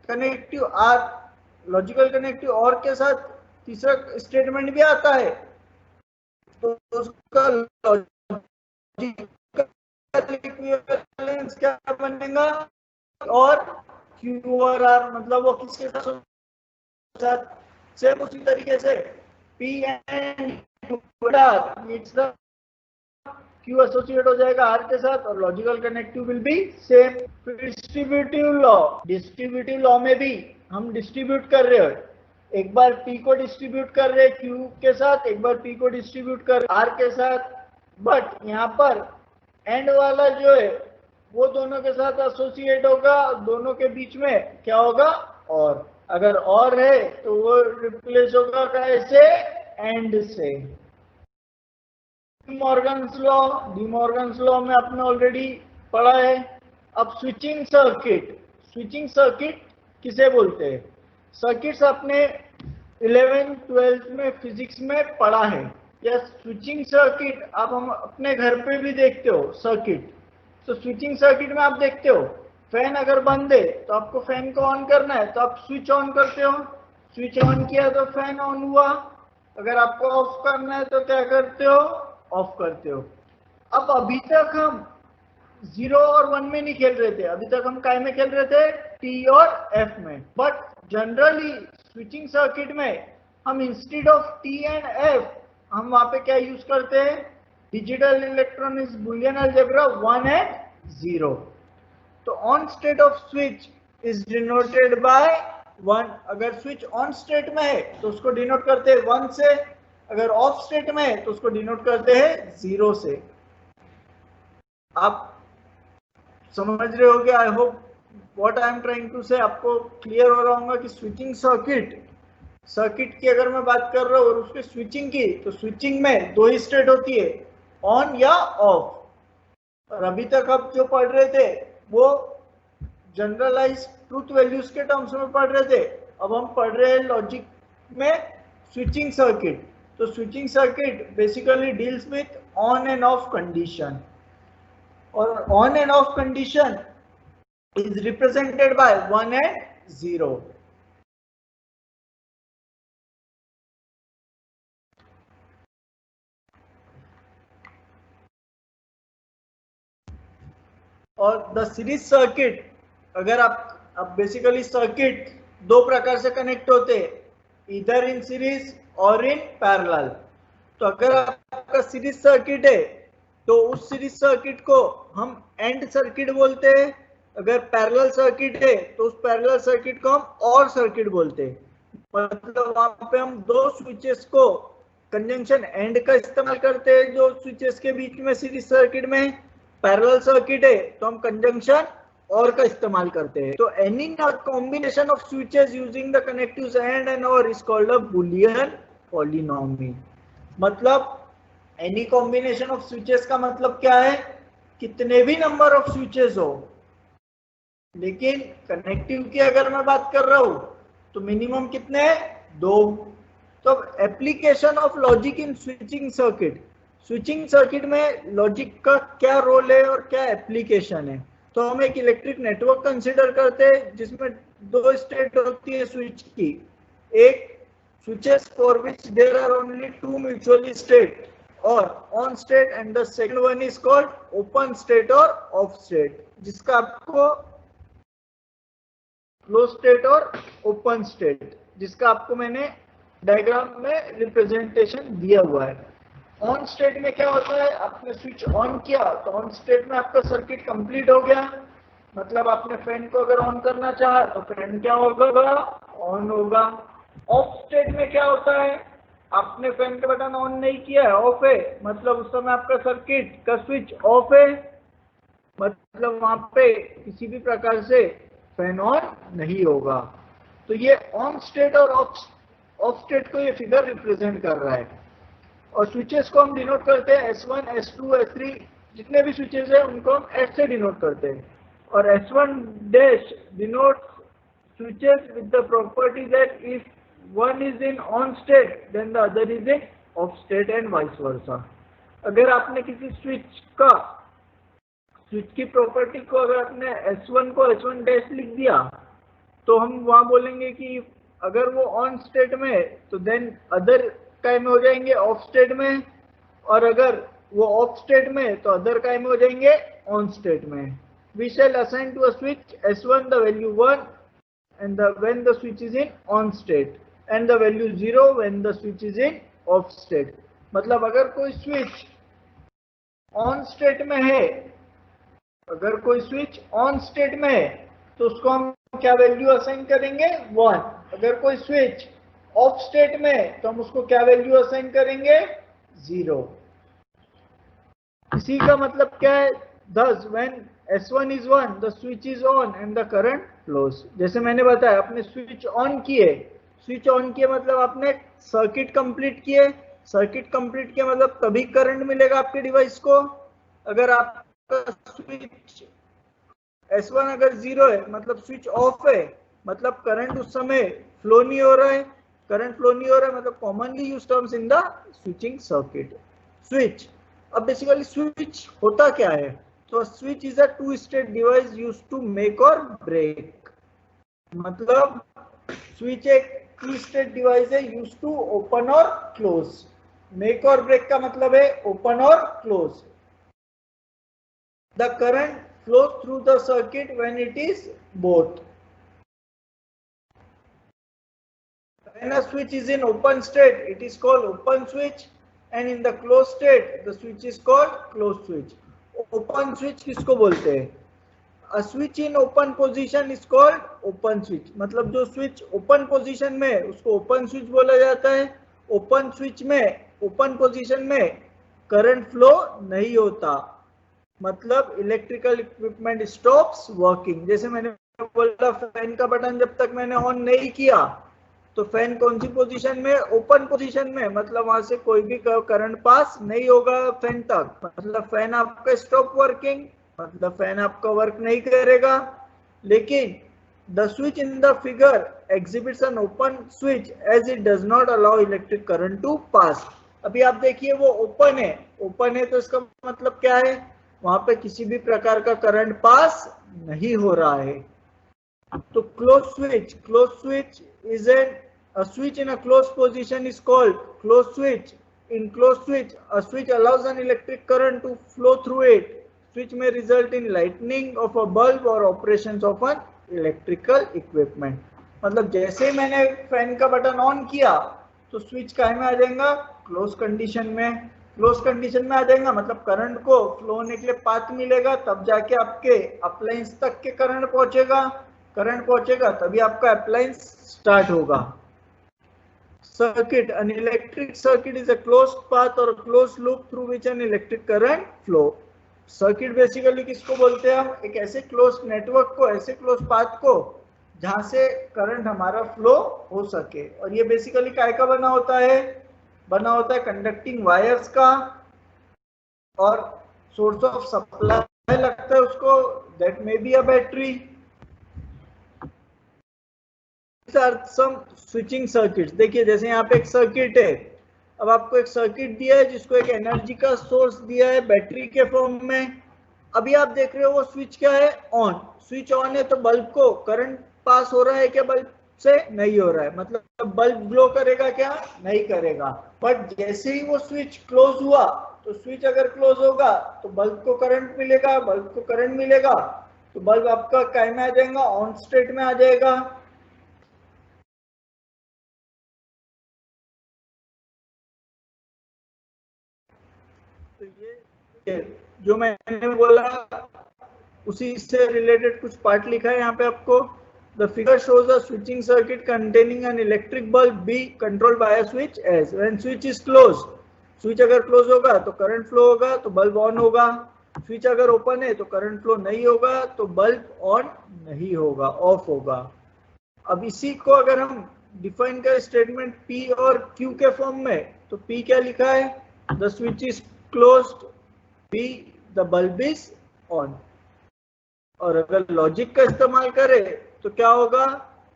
connective R, logical connective और के साथ तीसरा स्टेटमेंट भी आता है, तो उसका लॉजिकल इक्विवेलेंस क्या बनेगा? और Q और R, मतलब वो किसके साथ? सेम उसी तरीके से P and R, it's the Q associate हो जाएगा R के साथ और logical connective will be same. Distributive law. Distributive law में भी हम डिस्ट्रीब्यूट कर रहे हैं, एक बार P को डिस्ट्रीब्यूट कर रहे हैं Q के साथ, एक बार P को डिस्ट्रीब्यूट कर रहे हैं R के साथ, बट यहाँ पर एंड वाला जो है वो दोनों के साथ एसोसिएट होगा, दोनों के बीच में क्या होगा? और। अगर और है तो वो रिप्लेस होगा कैसे? एंड से। De Morgan's law. डिमॉर्गन्स लॉ में आपने ऑलरेडी पढ़ा है। अब स्विचिंग सर्किट। स्विचिंग सर्किट किसे बोलते हैं? सर्किट्स आपने 11th 12th में फिजिक्स में पढ़ा है। या स्विचिंग सर्किट आप हम अपने घर पे भी देखते हो सर्किट। तो स्विचिंग सर्किट में आप देखते हो फैन अगर बंद है तो आपको फैन को ऑन करना है तो आप स्विच ऑन करते हो, स्विच ऑन किया तो फैन ऑन हुआ। अगर आपको ऑफ करना है तो क्या करते हो? ऑफ करते हो। अब अभी तक हम 0 और 1 में नहीं खेल रहे थे, अभी तक हम काय में खेल रहे थे? T और F में। बट जनरली स्विचिंग सर्किट में हम instead of T and F हम वहां पे क्या यूज करते हैं? Digital electronics Boolean algebra 1 and 0। तो on state off switch is denoted bye 1। अगर स्विच ऑन स्टेट में है तो उसको डिनोट करते हैं 1 से, अगर ऑफ स्टेट में है तो उसको डिनोट करते हैं 0 से। आप समझ रहे होगे, I hope what I am trying to say आपको क्लियर हो रहा होगा कि स्विचिंग सर्किट की अगर मैं बात कर रहा हूँ और उसके स्विचिंग की, तो स्विचिंग में 2 ही स्टेट होती है, ऑन या ऑफ। और अभी तक आप जो पढ़ रहे थे वो जनरलाइज ट्रूथ वैल्यूज के टर्म्स में पढ़ रहे थे। अब हम पढ़ रहे हैं लॉजिक में स्विचिंग सर्किट। तो switching circuit basically deals with on and off condition. और on and off condition is represented by 1 and 0. और द सीरीज सर्किट, अगर आप बेसिकली सर्किट दो प्रकार से कनेक्ट होते हैं, इधर इन सीरीज और इन पैरेलल। तो अगर आपका सीरीज सर्किट है तो उस सीरीज सर्किट को हम एंड सर्किट बोलते हैं, अगर पैरेलल सर्किट है तो उस पैरेलल सर्किट को हम और सर्किट बोलते हैं। मतलब वहां पे हम दो स्विचेस को कंजंक्शन एंड का इस्तेमाल करते हैं जो स्विचेस के बीच में सीरीज सर्किट में। पैरेलल सर्किट है तो हम कंजंक्शन और का इस्तेमाल करते हैं। तो any combination of switches using the connectives and and और इज कॉल्ड अ बुलियन पॉलिनोमी। मतलब एनी कॉम्बिनेशन ऑफ स्विचेस का मतलब क्या है, कितने भी नंबर ऑफ स्विचेस हो, लेकिन कनेक्टिव की अगर मैं बात कर रहा हूं तो मिनिमम कितने हैं, दो। तो application of logic in switching circuit, switching circuit में लॉजिक का क्या रोल है और क्या एप्लीकेशन है। तो हम एक इलेक्ट्रिक नेटवर्क कंसीडर करते हैं जिसमें दो स्टेट होती है स्विच की, एक switches for which there are only two mutually state or on state, and the second one is called open state or off state, जिसका आपको closed state और open state, जिसका आपको मैंने डायग्राम में रिप्रेजेंटेशन दिया हुआ है। ऑन स्टेट में क्या होता है, आपने स्विच ऑन किया तो ऑन स्टेट में आपका सर्किट कंप्लीट हो गया, मतलब आपने फैन को अगर ऑन करना चाहा तो फैन क्या होगा, ऑन होगा। ऑफ स्टेट में क्या होता है, आपने फैन का बटन ऑन नहीं किया है, ऑफ है, मतलब उस समय आपका सर्किट का स्विच ऑफ है, मतलब वहां पे किसी भी प्रकार से फैन ऑन नहीं होगा। तो ये ऑन स्टेट और ऑफ स्टेट को ये फिगर रिप्रेजेंट कर रहा है। और स्विचेस को हम डिनोट करते हैं S1, S2, S3, जितने भी स्विचेस है उनको हम S से डिनोट करते हैं। और S1 dash denote switches with the property that if one is in on state then the other is in off state and vice versa। अगर आपने किसी स्विच की प्रॉपर्टी को अगर आपने S1 को S1 डैश लिख दिया तो हम वहां बोलेंगे कि अगर वो ऑन स्टेट में है तो देन अदर टाइम में हो जाएंगे ऑफ स्टेट में, और अगर वो ऑफ स्टेट में है तो अदर टाइम में हो जाएंगे ऑन स्टेट में। We shall assign to a switch S1 the value 1 and when the switch is in on state and the value 0 when the switch is in off state। मतलब अगर कोई switch on state में है, अगर कोई switch on state में है तो उसको हम क्या वैल्यू असाइन करेंगे, 1। अगर कोई स्विच ऑफ स्टेट में है तो हम उसको क्या वैल्यू असाइन करेंगे, 0। इसी का मतलब क्या है, thus when S1 is 1 the switch is on and the current flows। जैसे मैंने बताया आपने स्विच ऑन किए, स्विच ऑन किए मतलब आपने सर्किट कंप्लीट किए, सर्किट कंप्लीट किया मतलब तभी करंट मिलेगा आपके डिवाइस को। अगर आपका स्विच S1 अगर 0 है मतलब स्विच ऑफ है, मतलब करंट उस समय फ्लो नहीं हो रहा है, करंट फ्लो नहीं हो रहा है, मतलब commonly used terms in the switching circuit switch. अब बेसिकली स्विच होता क्या है, तो switch is a two state device used to make और ब्रेक। मतलब स्विच एक टू स्टेट डिवाइस है यूज्ड टू ओपन और क्लोज। मेक और ब्रेक का मतलब है ओपन और close. The current flows through the circuit when it is both। When a switch is in open state it is called open switch, and in the closed state the switch is called closed switch। open switch किसको बोलते हैं, a switch in open position is called open switch। मतलब जो switch open position में है उसको open switch बोला जाता है। ओपन स्विच में ओपन पोजीशन में करंट फ्लो नहीं होता, मतलब इलेक्ट्रिकल इक्विपमेंट स्टॉप्स वर्किंग। जैसे मैंने बोला फैन का बटन जब तक मैंने ऑन नहीं किया तो फैन कौन सी पोजीशन में, ओपन पोजीशन में, मतलब वहां से कोई भी करंट पास नहीं होगा फैन तक, मतलब फैन आपका स्टॉप वर्किंग, मतलब फैन आपका वर्क नहीं करेगा। लेकिन the switch in the figure exhibits an open switch as it does not allow electric current to pass. अभी आप देखिए वो ओपन है, ओपन है तो इसका मतलब क्या है, वहां पे किसी भी प्रकार का करंट पास नहीं हो रहा है। तो close switch is a switch in a closed position is called closed switch. In closed switch, a switch allows an electric current to flow through it. Switch may result in lighting of a bulb or operations of an electrical equipment. मतलब जैसे ही मैंने fan का button on किया तो switch काहे में आ जाएगा, close condition में। क्लोज कंडीशन में आ जाएगा मतलब करंट को फ्लो होने के लिए पाथ मिलेगा, तब जाके आपके अप्लायंस तक के करंट पहुंचेगा तभी आपका अप्लायंस स्टार्ट होगा। Circuit, an electric circuit is a closed path or a closed loop through which an electric current flow. Circuit basically किसको बोलते हैं हम, एक ऐसे क्लोज नेटवर्क को, ऐसे क्लोज पाथ को जहां से करंट हमारा फ्लो हो सके। और ये बेसिकली काय का बना होता है कंडक्टिंग वायर्स का, और सोर्स ऑफ सप्लाई लगता है उसको, that may be a battery. Some switching circuits, देखिए जैसे यहाँ पे एक सर्किट है, अब आपको एक सर्किट दिया है जिसको एक एनर्जी का सोर्स दिया है बैटरी के फॉर्म में। अभी आप देख रहे हो वो स्विच क्या है, ऑन। स्विच ऑन है तो बल्ब को करंट पास हो रहा है क्या, बल्ब से नहीं हो रहा है, मतलब बल्ब ग्लो करेगा क्या, नहीं करेगा। बट जैसे ही वो स्विच क्लोज हुआ, तो स्विच अगर क्लोज होगा तो बल्ब को करंट मिलेगा, तो बल्ब आपका काय में आ जाएगा, ऑन स्टेट में आ जाएगा। तो ये जो मैंने बोला उसी से रिलेटेड कुछ पार्ट लिखा है यहाँ पे आपको। The figure shows a switching circuit containing an electric bulb B controlled by a switch S. When switch is closed, switch अगर क्लोज होगा तो करंट फ्लो होगा तो बल्ब ऑन होगा। स्विच अगर ओपन है तो करंट फ्लो नहीं होगा तो बल्ब ऑन नहीं होगा, ऑफ होगा। अब इसी को अगर हम डिफाइन करें स्टेटमेंट P और Q के फॉर्म में, तो P क्या लिखा है, the switch is closed, P the bulb is on. और अगर लॉजिक का इस्तेमाल करें तो क्या होगा,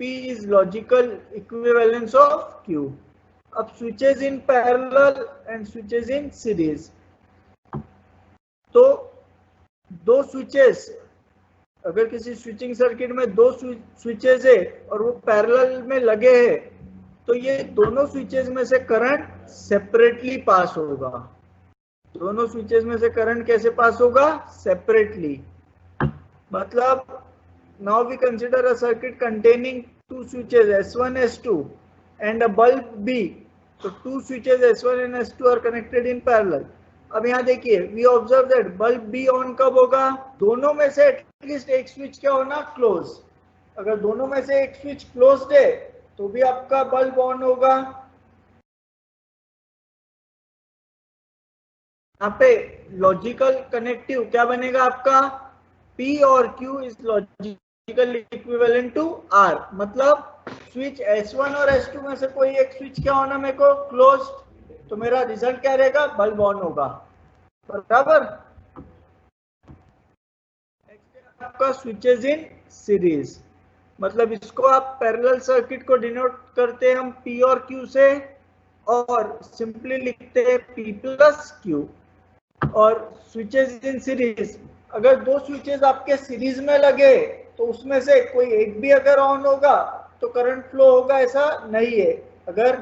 P is logical equivalence of Q। अब switches in parallel and switches in series, तो दो स्विचेस, अगर किसी स्विचिंग सर्किट में दो स्विचेस है और वो पैरेलल में लगे हैं, तो ये दोनों स्विचेस में से करंट सेपरेटली पास होगा। दोनों स्विचेस में से करंट कैसे पास होगा, सेपरेटली। मतलब now we consider a circuit containing two switches S1 S2 and a bulb B, so two switches S1 and S2 are connected in parallel। अब यहाँ देखिए, we observe that bulb B on कब होगा, दोनों में से at least एक switch क्या होना, क्लोज। अगर दोनों में से एक स्विच क्लोज्ड है तो भी आपका बल्ब ऑन होगा। यहाँ पे लॉजिकल कनेक्टिव क्या बनेगा आपका, P और Q is logical equivalent to R। मतलब स्विच S1 और S2 में से कोई एक स्विच क्या होना मेरे को, क्लोज, तो मेरा रिजल्ट क्या रहेगा, बल्ब ऑन होगा, बराबर। आपका स्विचेस इन सीरीज, मतलब इसको आप पैरेलल सर्किट को डिनोट करते हैं हम P और Q से, और सिंपली लिखते हैं P प्लस Q। और स्विचेस इन सीरीज, अगर दो स्विचेस आपके सीरीज में लगे तो उसमें से कोई एक भी अगर ऑन होगा तो करंट फ्लो होगा, ऐसा नहीं है। अगर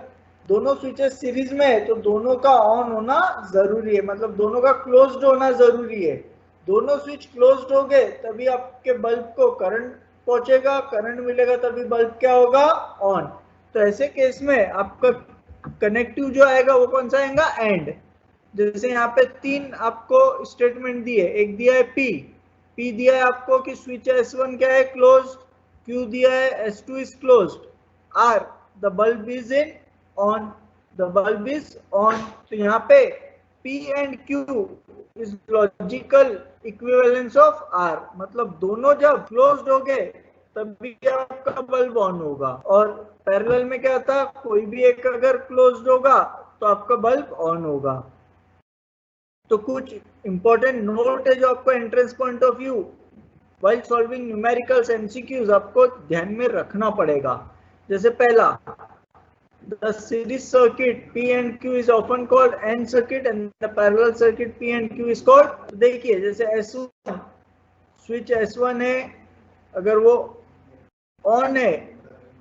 दोनों स्विचेस सीरीज में है तो दोनों का ऑन होना जरूरी है, मतलब दोनों का क्लोज्ड होना जरूरी है। दोनों स्विच क्लोज्ड हो गए तभी आपके बल्ब को करंट पहुंचेगा, करंट मिलेगा तभी बल्ब क्या होगा, ऑन। तो ऐसे केस में आपका कनेक्टिव जो आएगा वो कौन सा आएगा, एंड। जैसे यहाँ पे तीन आपको स्टेटमेंट दिए, एक दिया है P दिया है आपको कि स्विच S1 क्या है, क्लोज्ड। Q दिया है S2 is closed. R the bulb is in on, the bulb is on. तो यहाँ पे P and Q is logical equivalence of R, मतलब दोनों जब क्लोज्ड हो गए तभी आपका बल्ब ऑन होगा। और पैरेलल में क्या था, कोई भी एक अगर क्लोज्ड होगा तो आपका बल्ब ऑन होगा। तो कुछ इंपॉर्टेंट नोट है जो आपको entrance point of view while solving numericals MCQs आपको ध्यान में रखना पड़ेगा। जैसे पहला, the series circuit P and Q is often called AND circuit and the parallel circuit P and Q is called. देखिए जैसे S1 स्विच S1 है, अगर वो ऑन है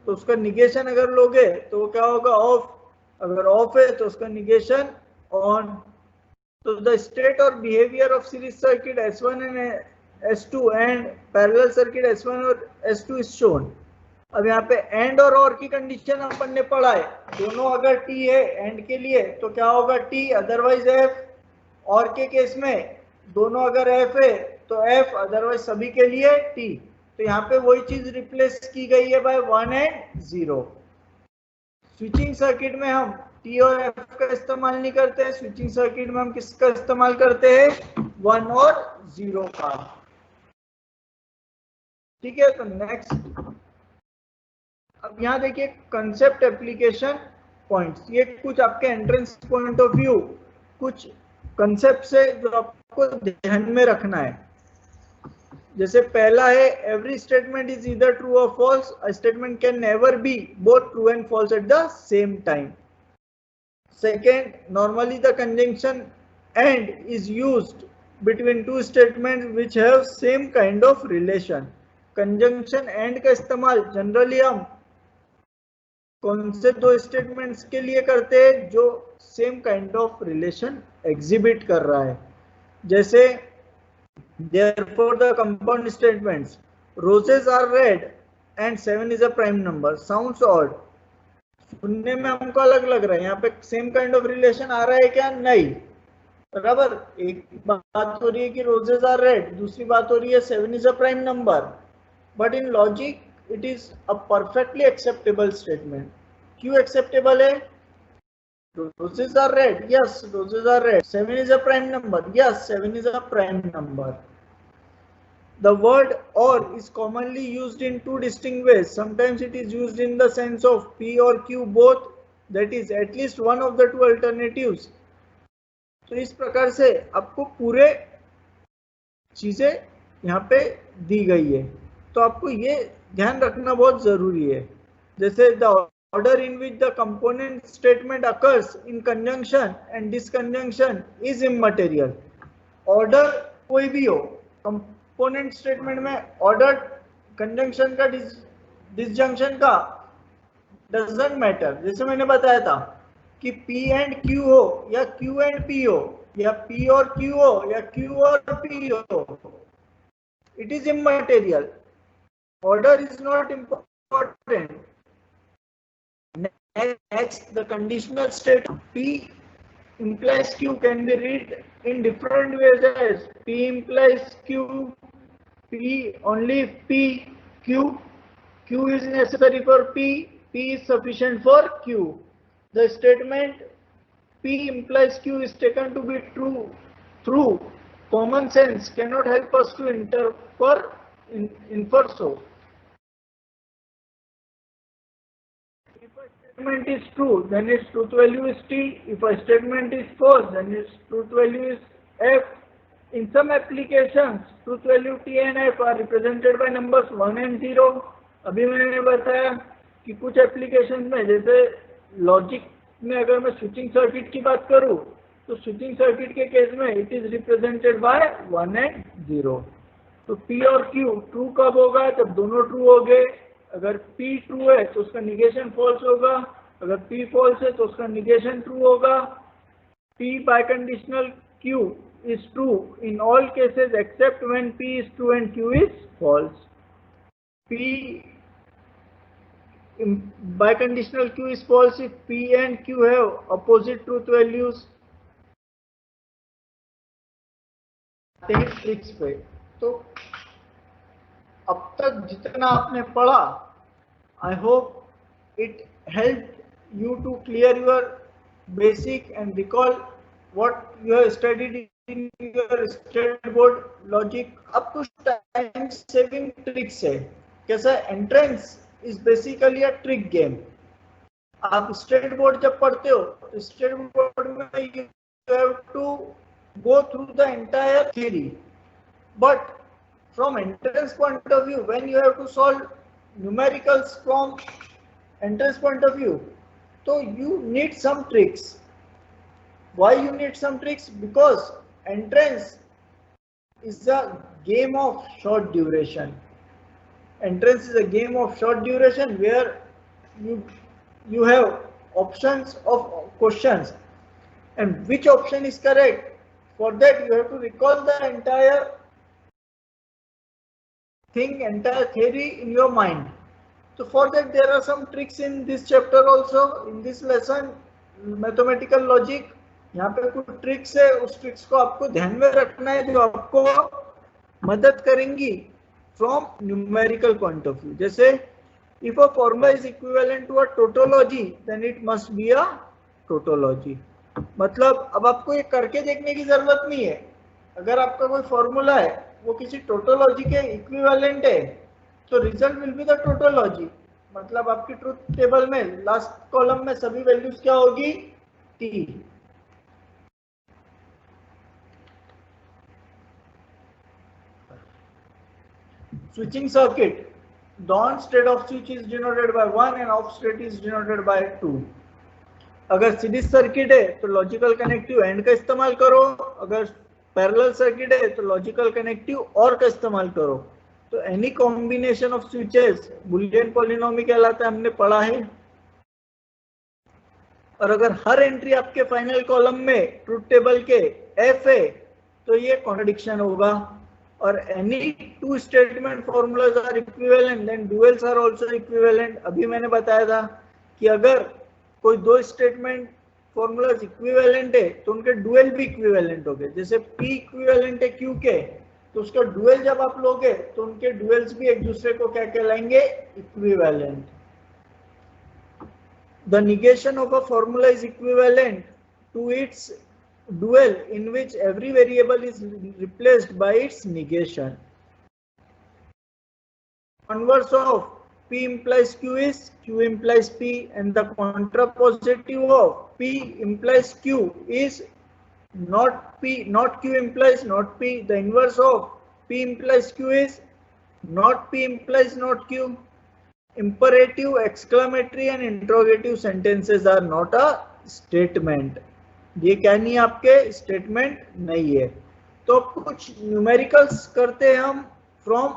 तो उसका निगेशन अगर लोगे तो वो क्या होगा, ऑफ. अगर ऑफ है तो उसका निगेशन ऑन. तो द स्टेट और behaviour of series circuit S1 and S2 and parallel circuit S1 और S2 इज शोन. अब यहाँ पे एंड और की कंडीशन अपन ने पढ़ा है. दोनों अगर टी है एंड के लिए तो क्या होगा, टी अदरवाइज एफ. और के केस में दोनों अगर एफ है तो एफ, अदरवाइज सभी के लिए टी. तो यहाँ पे वही चीज रिप्लेस की गई है बाय 1 एंड 0. स्विचिंग सर्किट में हम टी और एफ का इस्तेमाल नहीं करते हैं. स्विचिंग सर्किट में हम किसका इस्तेमाल करते हैं, 1 और 0 का. ठीक है. तो नेक्स्ट अब यहाँ देखिए कंसेप्ट एप्लीकेशन पॉइंट्स. ये कुछ आपके एंट्रेंस पॉइंट ऑफ व्यू कुछ कंसेप्ट है जो आपको ध्यान में रखना है. जैसे पहला है every statement is either true or false. A statement can never be both true and false at the same time. Second, normally the conjunction and is used between two statements which have same kind of relation. Conjunction and का इस्तेमाल generally हम कौन से दो statements के लिए करते हैं, जो same kind of relation exhibit कर रहा है. जैसे therefore the compound statements roses are red and 7 is a prime number sounds odd. सुनने में हमको अलग लग रहा है. यहाँ पे सेम काइंड ऑफ रिलेशन आ रहा है क्या, नहीं. बराबर. एक बात हो रही है कि रोजेस आर रेड, दूसरी बात हो रही है 7 is a prime number. But in logic it is a perfectly acceptable statement. क्यों acceptable है? Roses are red. Yes, roses are red. 7 is a prime number. Yes, 7 is a prime number. The word or is commonly used in two distinct ways. Sometimes it is used in the sense of P or Q both, that is at least one of the two alternatives. तो इस प्रकार से आपको पूरे चीजें यहाँ पे दी गई है. तो आपको ये ध्यान रखना बहुत जरूरी है. जैसे the order in which the component statement occurs in conjunction and disconjunction is immaterial. Order कोई भी हो, कंपोनेंट स्टेटमेंट में ऑर्डर कंजंक्शन का डिसजंक्शन का डजंट मैटर. जैसे मैंने बताया था कि P एंड Q हो या Q एंड P हो या P और Q हो या Q और P हो, it is immaterial. Order is not important. Next, the conditional state P implies Q can be read in different ways as P implies Q, P only if P, Q is necessary for P is sufficient for Q. The statement P implies Q is taken to be true through common sense cannot help us to infer so. If a statement is true, then its truth value is T. If a statement is false, then its truth value is F. In some applications, truth value T and F are represented by numbers 1 and 0. अभी मैंने बताया कि कुछ application में, जैसे logic में अगर मैं स्विचिंग सर्किट की बात करूं तो स्विचिंग सर्किट के केस में it is represented by 1 and 0. तो P और Q ट्रू कब होगा, जब दोनों ट्रू हो गए. अगर P ट्रू है तो उसका निगेशन फॉल्स होगा, अगर P फॉल्स है तो उसका निगेशन ट्रू होगा. P bye conditional Q is true in all cases except when P is true and Q is false. P by conditional Q is false if P and Q have opposite truth values. Tricks पे तो अब तक जितना आपने पढ़ा, I hope it help you to clear your basic and recall what you have studied in your state board logic. अब कुछ time saving tricks है. कैसा, entrance is basically a trick game. आप स्टेट बोर्ड जब पढ़ते हो तो state board में you have to go through the entire theory, but from entrance point of view, when you have to solve numericals from entrance point of view, तो you need some tricks. Why you need some tricks? Because entrance is a game of short duration. Entrance is a game of short duration where you have options of questions, and which option is correct. For that you have to recall the entire thing, entire theory in your mind. So for that there are some tricks in this chapter also, in this lesson, mathematical logic. यहाँ पे कुछ tricks है, उस tricks को आपको ध्यान में रखना है जो आपको मदद करेंगी from numerical point of view. जैसे if a formula is equivalent to a tautology then it must be a tautology. मतलब अब आपको ये करके देखने की जरूरत नहीं है. अगर आपका कोई फॉर्मूला है वो किसी टोटोलॉजी के इक्विवेलेंट है तो result will be the tautology. मतलब आपकी ट्रुथ टेबल में लास्ट कॉलम में सभी वैल्यूज क्या होगी? T. Switching circuit. The on state of switch is denoted by 1 and off state is denoted by 2. अगर सीरीज सर्किट है तो लॉजिकल कनेक्टिव एंड का इस्तेमाल करो. अगर पैरेलल सर्किट है तो लॉजिकल कनेक्टिव और का इस्तेमाल करो. तो any combination of switches Boolean polynomial कहलाता है, हमने पढ़ा है. और अगर हर एंट्री आपके फाइनल कॉलम में ट्रुथ टेबल के एफ है तो ये कॉन्ट्रडिक्शन होगा. और any two statement formulas are equivalent then duals are also equivalent. अभी मैंने बताया था कि अगर कोई दो स्टेटमेंट फॉर्मूलाज इक्विवेलेंट है तो उनके डुअल भी इक्विवेलेंट होंगे. जैसे P इक्विवेलेंट है Q के तो उसका डुअल जब आप लोगे तो उनके डुअल्स भी एक दूसरे को क्या कहलाएंगे? Equivalent. The negation of a formula is equivalent to its dual in which every variable is replaced by its negation. Converse of P implies Q is Q implies P, and the contrapositive of P implies Q is not P, not Q implies not P. The inverse of P implies Q is not P implies not Q. Imperative, exclamatory and interrogative sentences are not a statement. ये क्या नहीं, आपके statement नहीं है. तो कुछ numericals करते हैं हम from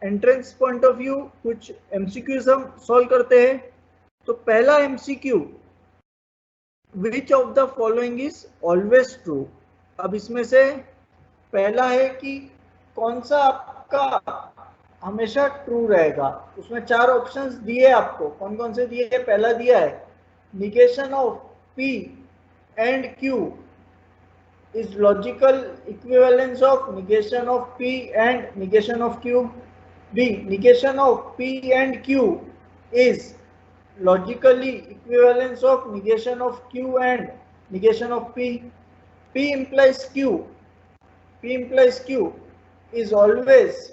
entrance point of view, कुछ एमसीक्यूज हम सॉल्व करते हैं. तो पहला MCQ, which of the following is always true. अब इसमें से पहला है कि कौन सा आपका हमेशा ट्रू रहेगा. उसमें चार ऑप्शंस दिए आपको. कौन कौन से दिए? पहला दिया है negation of P and Q is logical equivalence of negation of P and negation of Q. B, negation of P and Q is logically equivalence of negation of Q and negation of P. P implies Q. P implies Q is always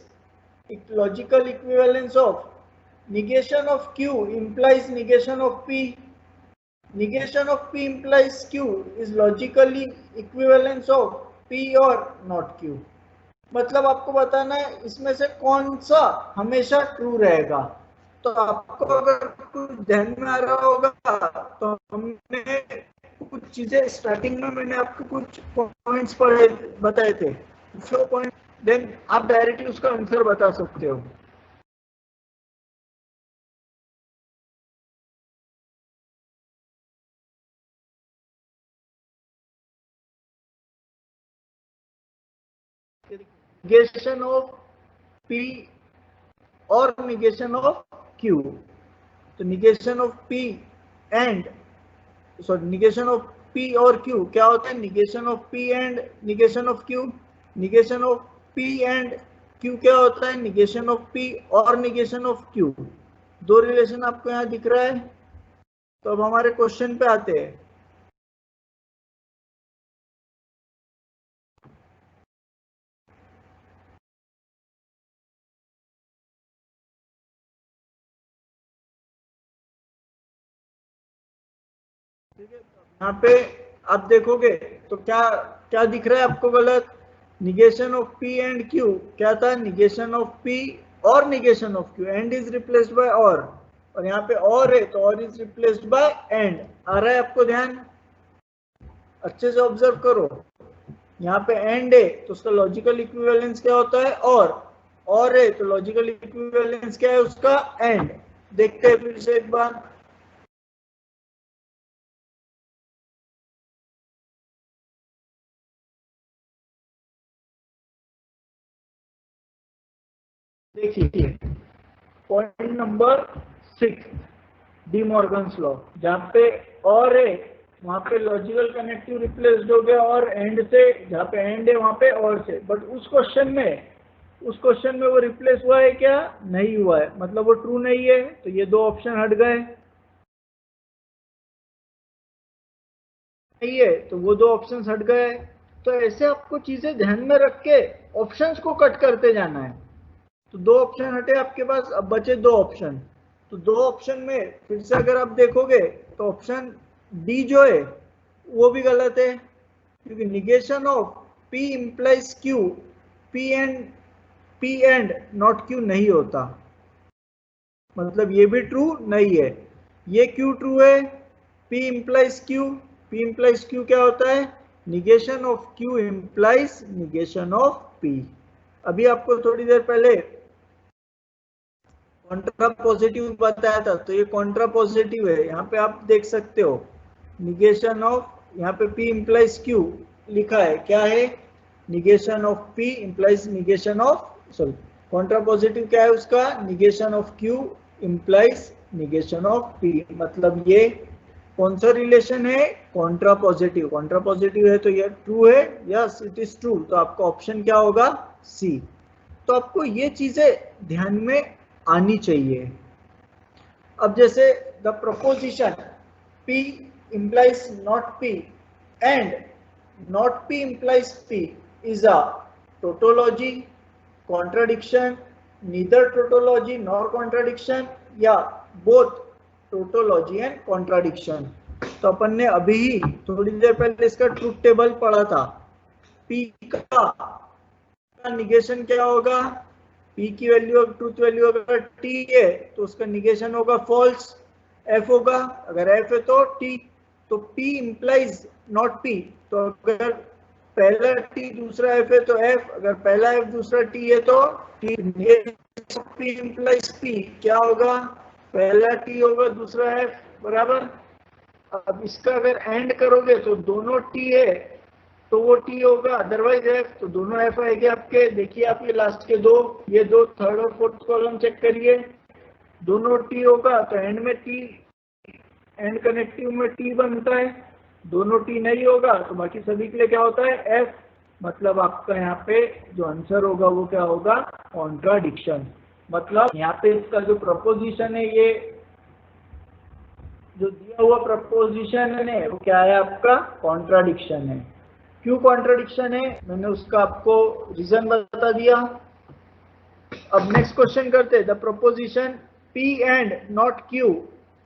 logical equivalence of negation of Q implies negation of P. Negation of P implies Q is logically equivalence of P or not Q. मतलब आपको बताना है इसमें से कौन सा हमेशा true रहेगा. तो आपको अगर कुछ ध्यान में आ रहा होगा तो हमने कुछ चीजें स्टार्टिंग में मैंने आपको कुछ पॉइंट्स पढ़े बताए थे. फ्लो पॉइंट, देन आप डायरेक्टली उसका आंसर बता सकते हो. negation of P और negation of Q. तो negation of P and negation of P और Q क्या होता है? negation of P and negation of Q. negation of P and Q क्या होता है? negation of P और negation of Q. दो रिलेशन आपको यहाँ दिख रहा है. तो अब हमारे क्वेश्चन पे आते हैं. यहाँ पे आप देखोगे तो क्या क्या दिख रहा है आपको गलत? Negation of P and Q क्या था? निगेशन ऑफ P और negation of Q. And is replaced by और. और यहाँ पे और है तो और इज रिप्लेस्ड बाय एंड। आ रहा है आपको ध्यान? अच्छे से ऑब्जर्व करो, यहाँ पे एंड है तो उसका लॉजिकल इक्विवेलेंस क्या होता है? और है तो लॉजिकल इक्विवेलेंस क्या है उसका? एंड। देखते हैं फिर से एक बार। देखिए point number 6, D Morgan's law, जहाँ पे और है वहां पे लॉजिकल कनेक्टिव रिप्लेस्ड हो गया और एंड से, जहाँ पे एंड है वहां पे और से। बट उस क्वेश्चन में वो रिप्लेस हुआ है क्या? नहीं हुआ है, मतलब वो ट्रू नहीं है, तो ये दो ऑप्शन हट गए। नहीं है तो वो दो ऑप्शंस हट गए। तो ऐसे आपको चीजें ध्यान में रख के ऑप्शंस को कट करते जाना है। तो दो ऑप्शन हटे आपके पास, अब बचे दो ऑप्शन। तो दो ऑप्शन में फिर से अगर आप देखोगे तो ऑप्शन डी जो है वो भी गलत है, क्योंकि negation of P implies Q, P and not Q नहीं होता, मतलब ये भी ट्रू नहीं है। ये क्यू ट्रू है? P implies Q, P implies Q क्या होता है? Negation of Q implies negation of P। अभी आपको थोड़ी देर पहले कॉन्ट्रा पॉजिटिव बताया था, तो ये कॉन्ट्रा पॉजिटिव है। यहाँ पे आप देख सकते हो निगेशन ऑफ, यहाँ पे P implies Q लिखा है, क्या है? Negation of P implies negation of, sorry, Contra positive क्या है उसका? Negation of Q implies negation of P। मतलब ये कौन सा रिलेशन है? Contra positive. कॉन्ट्रा पॉजिटिव है तो ये ट्रू है, यस इट इज ट्रू। तो आपका ऑप्शन क्या होगा? सी। तो आपको ये चीजें ध्यान में आनी चाहिए। अब जैसे the proposition P implies not P and not P implies P is a tautology, contradiction, neither tautology nor contradiction, या both tautology and contradiction। तो अपन ने अभी ही थोड़ी देर पहले इसका ट्रूथ टेबल पढ़ा था। P का निगेशन क्या होगा? P की वैल्यू, ट्रूथ वैल्यू अगर T है तो उसका निगेशन होगा फॉल्स। F होगा, अगर F है तो T। तो P implies not P, तो अगर पहला T दूसरा F है तो F, अगर पहला F दूसरा T है तो T। P implies P क्या होगा? पहला T होगा दूसरा F, बराबर। अब इसका अगर एंड करोगे तो दोनों T है तो वो T होगा, अदरवाइज F, तो दोनों F आएंगे आपके। देखिए आप ये लास्ट के दो, ये दो थर्ड और फोर्थ कॉलम चेक करिए, दोनों T होगा तो एंड में T, एंड कनेक्टिव में T बनता है। दोनों T नहीं होगा तो बाकी सभी के लिए क्या होता है? F। मतलब आपका यहाँ पे जो आंसर होगा वो क्या होगा? कॉन्ट्राडिक्शन। मतलब यहाँ पे इसका जो प्रपोजिशन है, ये जो दिया हुआ प्रपोजिशन है वो क्या है आपका? कॉन्ट्राडिक्शन है। क्यों कॉन्ट्राडिक्शन है मैंने उसका आपको रीजन बता दिया। अब नेक्स्ट क्वेश्चन करते हैं। The proposition P and not Q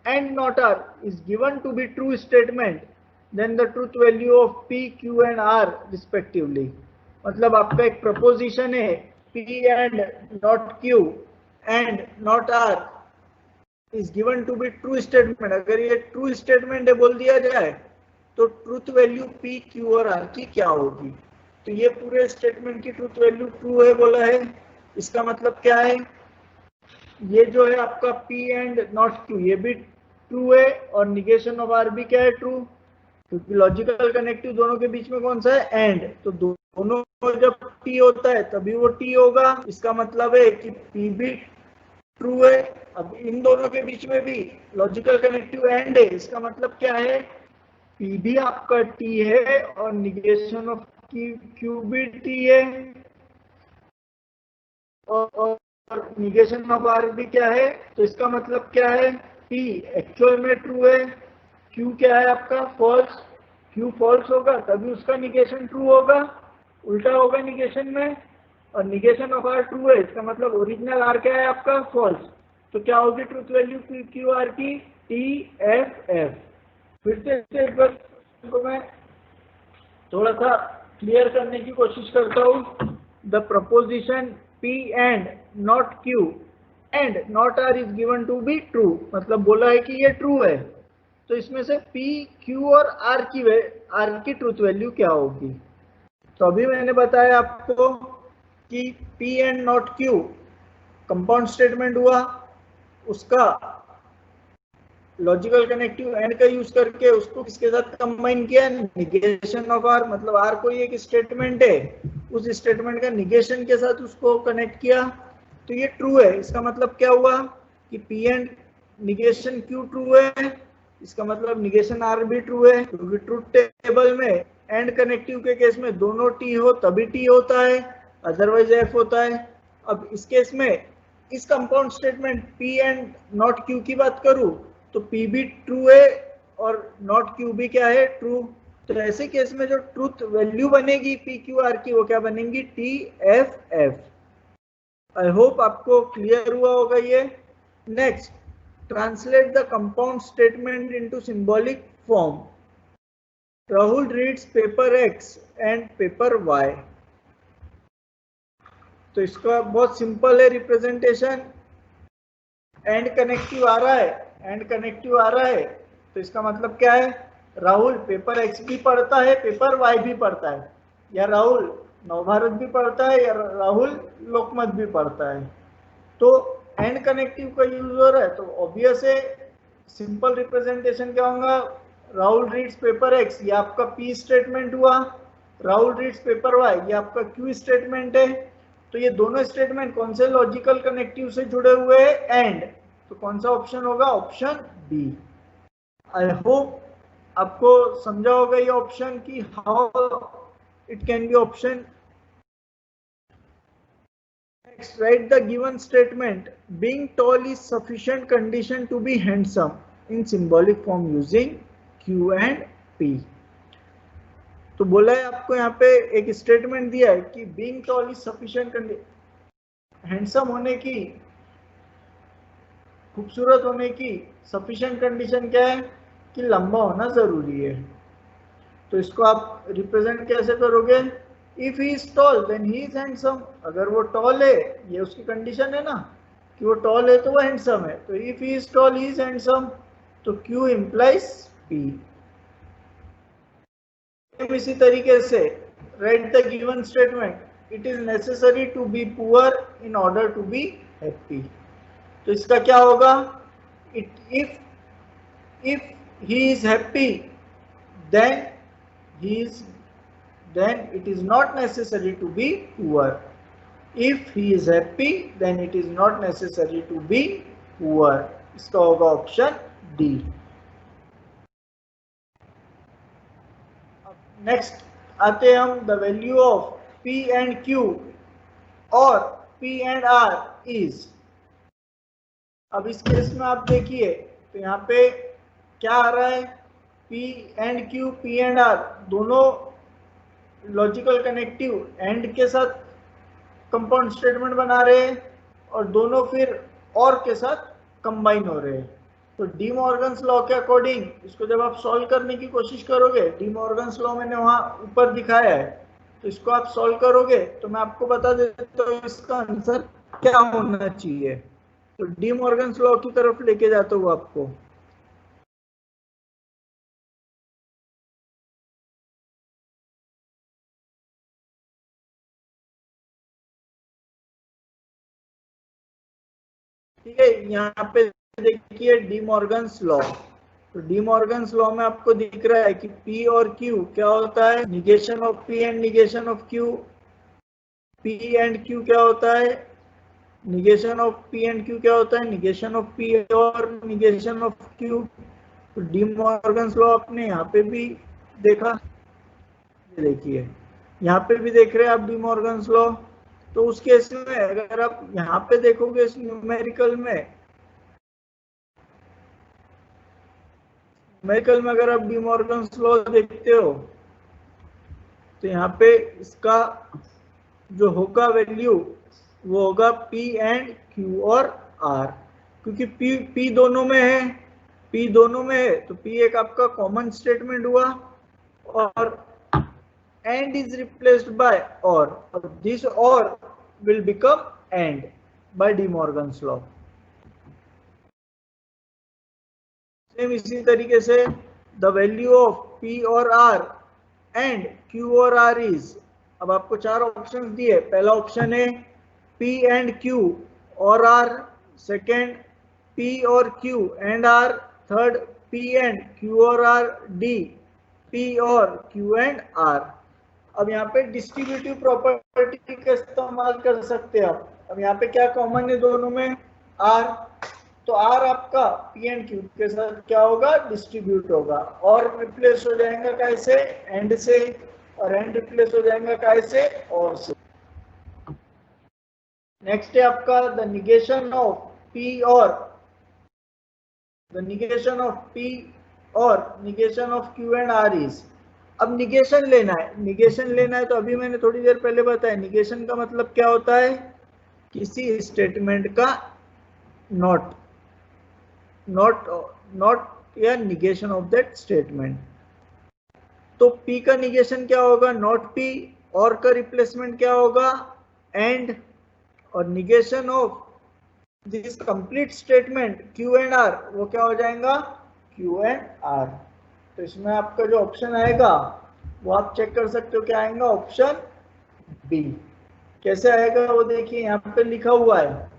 and not R is given to be true statement, then the truth value of P, Q and R respectively. मतलब आपका एक प्रपोजिशन है P and not Q and not R is given to be true statement. अगर ये true statement है बोल दिया जाए तो ट्रूथ वैल्यू P, Q और R की क्या होगी? तो ये पूरे स्टेटमेंट की ट्रूथ वैल्यू ट्रू है बोला है, इसका मतलब क्या है? ये जो है आपका P एंड नॉट Q ये भी ट्रू है, और निगेशन ऑफ R भी क्या है? ट्रू, क्योंकि लॉजिकल कनेक्टिव दोनों के बीच में कौन सा है? एंड। तो दोनों जब T होता है तभी वो T होगा, इसका मतलब है कि P भी ट्रू है। अब इन दोनों के बीच में भी लॉजिकल कनेक्टिव एंड है, इसका मतलब क्या है? P भी आपका T है और निगेशन ऑफ Q भी T है, और निगेशन ऑफ R भी क्या है? तो इसका मतलब क्या है? P एक्चुअल में ट्रू है, Q क्या है आपका? फॉल्स। Q फॉल्स होगा तभी उसका निगेशन ट्रू होगा, उल्टा होगा निगेशन में। और निगेशन ऑफ R ट्रू है, इसका मतलब ओरिजिनल R क्या है आपका? फॉल्स। तो क्या होगी ट्रूथ वैल्यू Q R की? T F F। फिर से एक बार को मैं थोड़ा सा क्लियर करने की कोशिश करता हूँ। The proposition P and not Q and not R is given to be true, मतलब बोला है कि ये ट्रू है, तो इसमें से P, Q और R की ट्रूथ वैल्यू क्या होगी। तो अभी मैंने बताया आपको कि P and not Q compound statement हुआ, उसका लॉजिकल कनेक्टिव एंड का यूज करके उसको किसके साथ कंबाइन किया, निगेशन ऑफ आर, मतलब आर कोई एक स्टेटमेंट है, उस स्टेटमेंट का निगेशन के साथ उसको कनेक्ट किया, तो ये ट्रू है। इसका मतलब क्या हुआ कि P and negation Q true है, इसका मतलब निगेशन आर भी ट्रू है, क्योंकि ट्रूथ टेबल में एंड कनेक्टिव के केस में दोनों टी हो तभी टी होता है, अदरवाइज एफ होता है। अब इस केस में इस compound statement P and not Q की बात करूं तो P भी ट्रू है और नॉट Q भी क्या है, ट्रू। तो ऐसे केस में जो ट्रूथ वैल्यू बनेगी P Q R की वो क्या बनेगी, T F F। I hope आपको क्लियर हुआ होगा ये। Next, translate the compound statement into symbolic form. Rahul reads paper X and paper Y। तो इसका बहुत सिंपल है रिप्रेजेंटेशन। एंड कनेक्टिव आ रहा है, एंड कनेक्टिव आ रहा है, तो इसका मतलब क्या है, राहुल पेपर X भी पढ़ता है, पेपर Y भी पढ़ता है, या राहुल नवभारत भी पढ़ता है, या राहुल लोकमत भी पढ़ता है। तो एंड कनेक्टिव का यूज हो रहा है, तो ऑब्वियस है सिंपल रिप्रेजेंटेशन क्या होगा, राहुल रीड्स पेपर X, ये आपका P स्टेटमेंट हुआ, राहुल रीड्स पेपर Y, ये आपका Q स्टेटमेंट है। तो ये दोनों स्टेटमेंट कौन से लॉजिकल कनेक्टिव से जुड़े हुए हैं, एंड, तो कौन सा ऑप्शन होगा, ऑप्शन बी। आई होप आपको समझा होगा ये ऑप्शन कि how it can be option. Next, write the given statement. Being tall is sufficient condition to be handsome in symbolic form using Q and P. तो बोला है आपको यहाँ पे एक स्टेटमेंट दिया है कि being tall is sufficient condition, handsome होने की, खूबसूरत होने की सफिशिएंट कंडीशन क्या है कि लंबा होना जरूरी है। तो इसको आप रिप्रेजेंट कैसे करोगे, if he is tall then he is handsome, अगर वो टॉल है, ये उसकी कंडीशन है ना कि वो टॉल है तो वो हैंडसम है, तो if he is tall he is handsome, तो Q इंप्लाइज P। इसी तरीके से write the given statement, it is necessary to be poor in order to be happy. तो इसका क्या होगा, इफ he is happy then it is not necessary to be poor. If he is happy then it is not necessary to be poor. इसका होगा option D. Next आते हैं हम, the value of P and Q or P and R is. अब इस case में आप देखिए तो यहाँ पे क्या आ रहा है, P and Q, P and R दोनों लॉजिकल कनेक्टिव एंड के साथ कंपाउंड स्टेटमेंट बना रहे हैं और दोनों फिर और के साथ कंबाइन हो रहे हैं। तो डी मॉर्गन्स लॉ के अकॉर्डिंग इसको जब आप सॉल्व करने की कोशिश करोगे, डी मॉर्गन्स लॉ मैंने वहां ऊपर दिखाया है, तो इसको आप सॉल्व करोगे तो मैं आपको बता देता हूँ इसका आंसर क्या होना चाहिए। तो डी मॉर्गन्स लॉ की तरफ लेके जाता हूँ आपको। ठीक है, यहाँ पे देखिए डी मॉर्गन्स लॉ। तो डी मॉर्गन्स लॉ में आपको दिख रहा है कि P और Q क्या होता है, negation of P and negation of Q। P and Q क्या होता है, negation of P and Q क्या होता है, निगेशन ऑफ P और निगेशन ऑफ Q। तो डी मॉर्गन्स लॉ आपने यहाँ पे भी देखा, देखिए यहाँ पे भी देख रहे हैं आप डी मॉर्गन्स लॉ। तो उस केस में अगर आप यहाँ पे देखोगे इस न्यूमेरिकल में अगर आप डी मॉर्गन्स लॉ देखते हो तो यहाँ पे इसका जो होगा वैल्यू वो होगा P एंड Q और R, क्योंकि P दोनों में है, P दोनों में है तो P एक आपका कॉमन स्टेटमेंट हुआ और and is replaced by or, this or will become and by De Morgan's law। Same इसी तरीके से द वैल्यू ऑफ P और R एंड Q और R इज, अब आपको चार ऑप्शन दिए, पहला ऑप्शन है P एंड Q और R, सेकेंड P और Q and R, third P and Q और R, D P और Q एंड R। अब यहाँ पे डिस्ट्रीब्यूटिव प्रॉपर्टी का इस्तेमाल कर सकते हैं आप। अब यहाँ पे क्या कॉमन है दोनों में, R, तो R आपका P एंड Q के साथ क्या होगा, डिस्ट्रीब्यूट होगा, और रिप्लेस हो जाएगा कैसे, एंड से, और एंड रिप्लेस हो जाएगा कैसे, और से। नेक्स्ट है आपका द निगेशन ऑफ P और negation of Q and R is. अब निगेशन लेना है, तो अभी मैंने थोड़ी देर पहले बताया निगेशन का मतलब क्या होता है, किसी स्टेटमेंट का नॉट या निगेशन ऑफ दैट स्टेटमेंट। तो P का निगेशन क्या होगा, नॉट P, और का रिप्लेसमेंट क्या होगा, एंड, और negation of this complete statement Q and R वो क्या हो जाएगा, Q एंड R। तो इसमें आपका जो ऑप्शन आएगा वो आप चेक कर सकते हो क्या आएगा, ऑप्शन बी। कैसे आएगा वो देखिए, यहाँ पे लिखा हुआ है,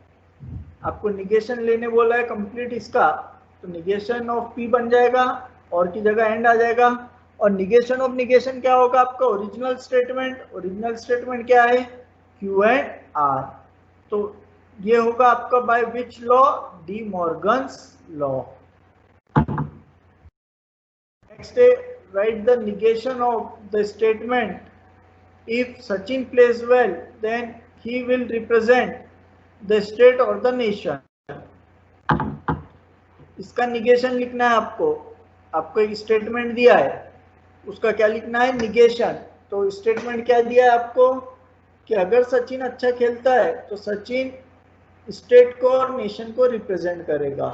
आपको निगेशन लेने बोला है कंप्लीट इसका, तो निगेशन ऑफ P बन जाएगा, और की जगह एंड आ जाएगा, और निगेशन ऑफ निगेशन क्या होगा आपका, ओरिजिनल स्टेटमेंट क्या है, Q एंड R। तो ये होगा आपका by which law, De Morgan's law. Next है write the negation of the statement, if Sachin plays well then he will represent the state or the nation. इसका निगेशन लिखना है आपको एक स्टेटमेंट दिया है, उसका क्या लिखना है, निगेशन। तो स्टेटमेंट क्या दिया है आपको, कि अगर सचिन अच्छा खेलता है तो सचिन स्टेट को और नेशन को रिप्रेजेंट करेगा।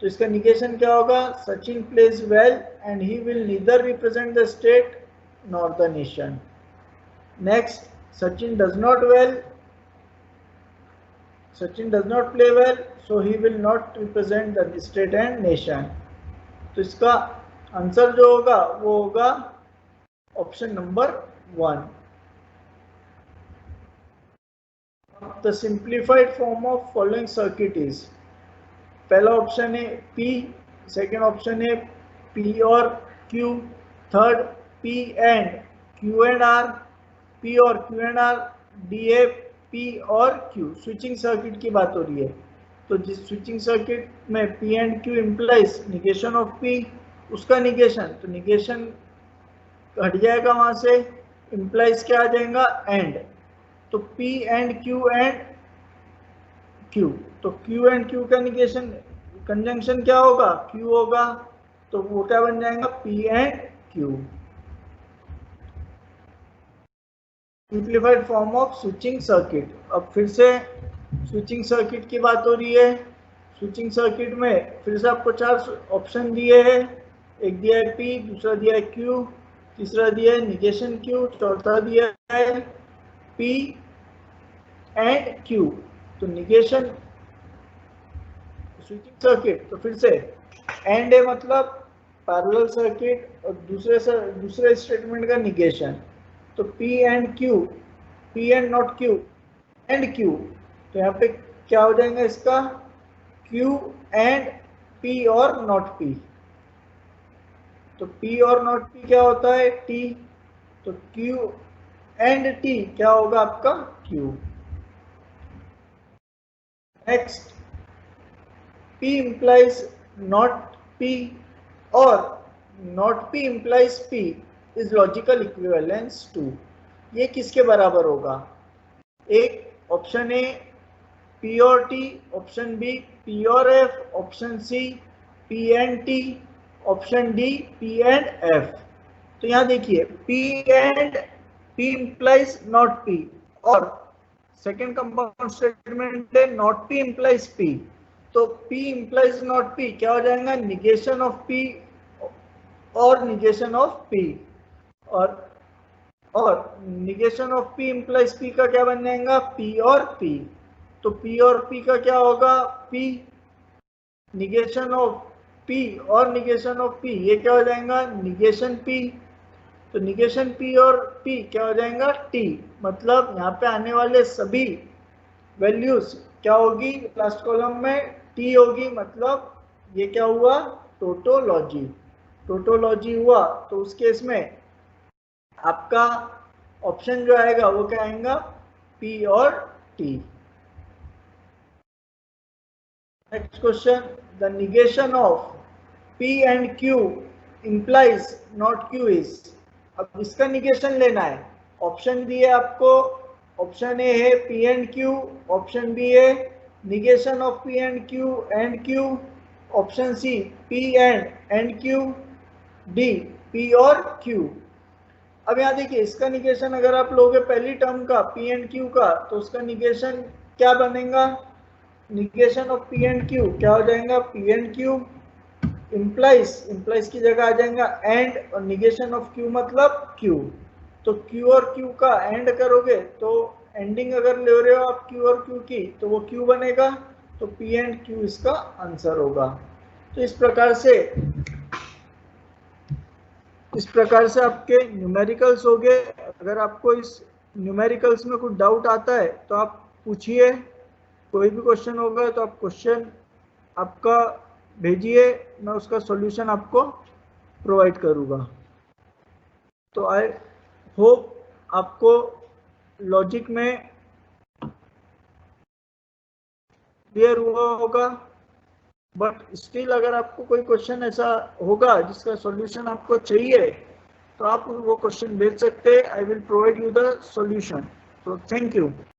तो इसका निगेशन क्या होगा, Sachin plays well and he will neither represent the state nor the nation. Next, Sachin does not play well so he will not represent the state and nation. तो इसका आंसर जो होगा वो होगा option number 1। The simplified form of following circuit is, पहला option है P, second option है P और Q, third P and Q and R, P और Q एंड R, D है P और Q। स्विचिंग सर्किट की बात हो रही है, तो जिस स्विचिंग सर्किट में P and Q implies negation of P, उसका निगेशन, तो निगेशन हट जाएगा वहां से, इम्प्लाइज क्या आ जाएगा, एंड। तो P एंड Q, तो Q एंड Q का निगेशन कंजंक्शन क्या होगा, Q होगा, तो वो क्या बन जाएगा, P and Q। Simplified form of switching circuit. अब फिर से स्विचिंग सर्किट की बात हो रही है। स्विचिंग सर्किट में फिर से आपको चार ऑप्शन दिए हैं, एक दिया है P, दूसरा दिया है Q, तीसरा दिया है निगेशन Q, चौथा दिया है P एंड Q। तो निगेशन स्विचिंग सर्किट, तो फिर से एंड है मतलब पैरेलल सर्किट, और दूसरे स्टेटमेंट का निगेशन। तो P and Q, P and not Q and Q, तो यहाँ पे क्या हो जाएगा इसका, Q and P or not P। तो P और नॉट P क्या होता है, T, तो Q एंड T क्या होगा आपका, Q। Next, P implies not P और not P implies P is logical equivalence to, ये किसके बराबर होगा, एक option A P or T, option B P or F, option C P and T, option D P and F। तो यहाँ देखिए P implies not P, और second compound statement है नॉट P implies P, तो P implies not P क्या हो जाएगा, negation of P और निगेशन ऑफ P, और negation of P implies P का क्या बन जाएगा, P और P। तो P और P का क्या होगा, P निगेशन ऑफ P और निगेशन ऑफ P, ये क्या हो जाएगा निगेशन P। तो निगेशन P और P क्या हो जाएगा T। मतलब यहाँ पे आने वाले सभी वैल्यूज क्या होगी लास्ट कॉलम में T होगी। मतलब ये क्या हुआ टोटोलॉजी, टोटोलॉजी हुआ। तो उस केस में आपका ऑप्शन जो आएगा वो क्या आएगा P or T। Next question, the negation of P and Q implies not Q is। अब इसका निगेशन लेना है। ऑप्शन बी है आपको, ऑप्शन ए है P and Q, option B है negation of P and Q, option C P and Q, D P और Q। अब यहाँ देखिए इसका निगेशन अगर आप लोगे पहली टर्म का P एंड Q का, तो उसका निगेशन क्या बनेगा, negation of P and Q क्या हो जाएगा P एंड Q इम्प्लाइज की जगह आ जाएगा एंड, और निगेशन ऑफ Q मतलब Q। तो Q और Q का एंड करोगे तो एंडिंग अगर ले रहे हो आप Q और Q की तो वो Q बनेगा। तो P एंड Q इसका आंसर होगा। तो इस प्रकार से आपके न्यूमेरिकल्स हो गए। अगर आपको इस न्यूमेरिकल्स में कुछ डाउट आता है तो आप पूछिए, कोई भी क्वेश्चन होगा तो आप क्वेश्चन आपका भेजिए, मैं उसका सॉल्यूशन आपको प्रोवाइड करूँगा। तो आई होप आपको लॉजिक में क्लियर हुआ होगा। बट स्टिल अगर आपको कोई क्वेश्चन ऐसा होगा जिसका सॉल्यूशन आपको चाहिए तो आप वो क्वेश्चन भेज सकते हैं। I will provide you the solution. तो थैंक यू।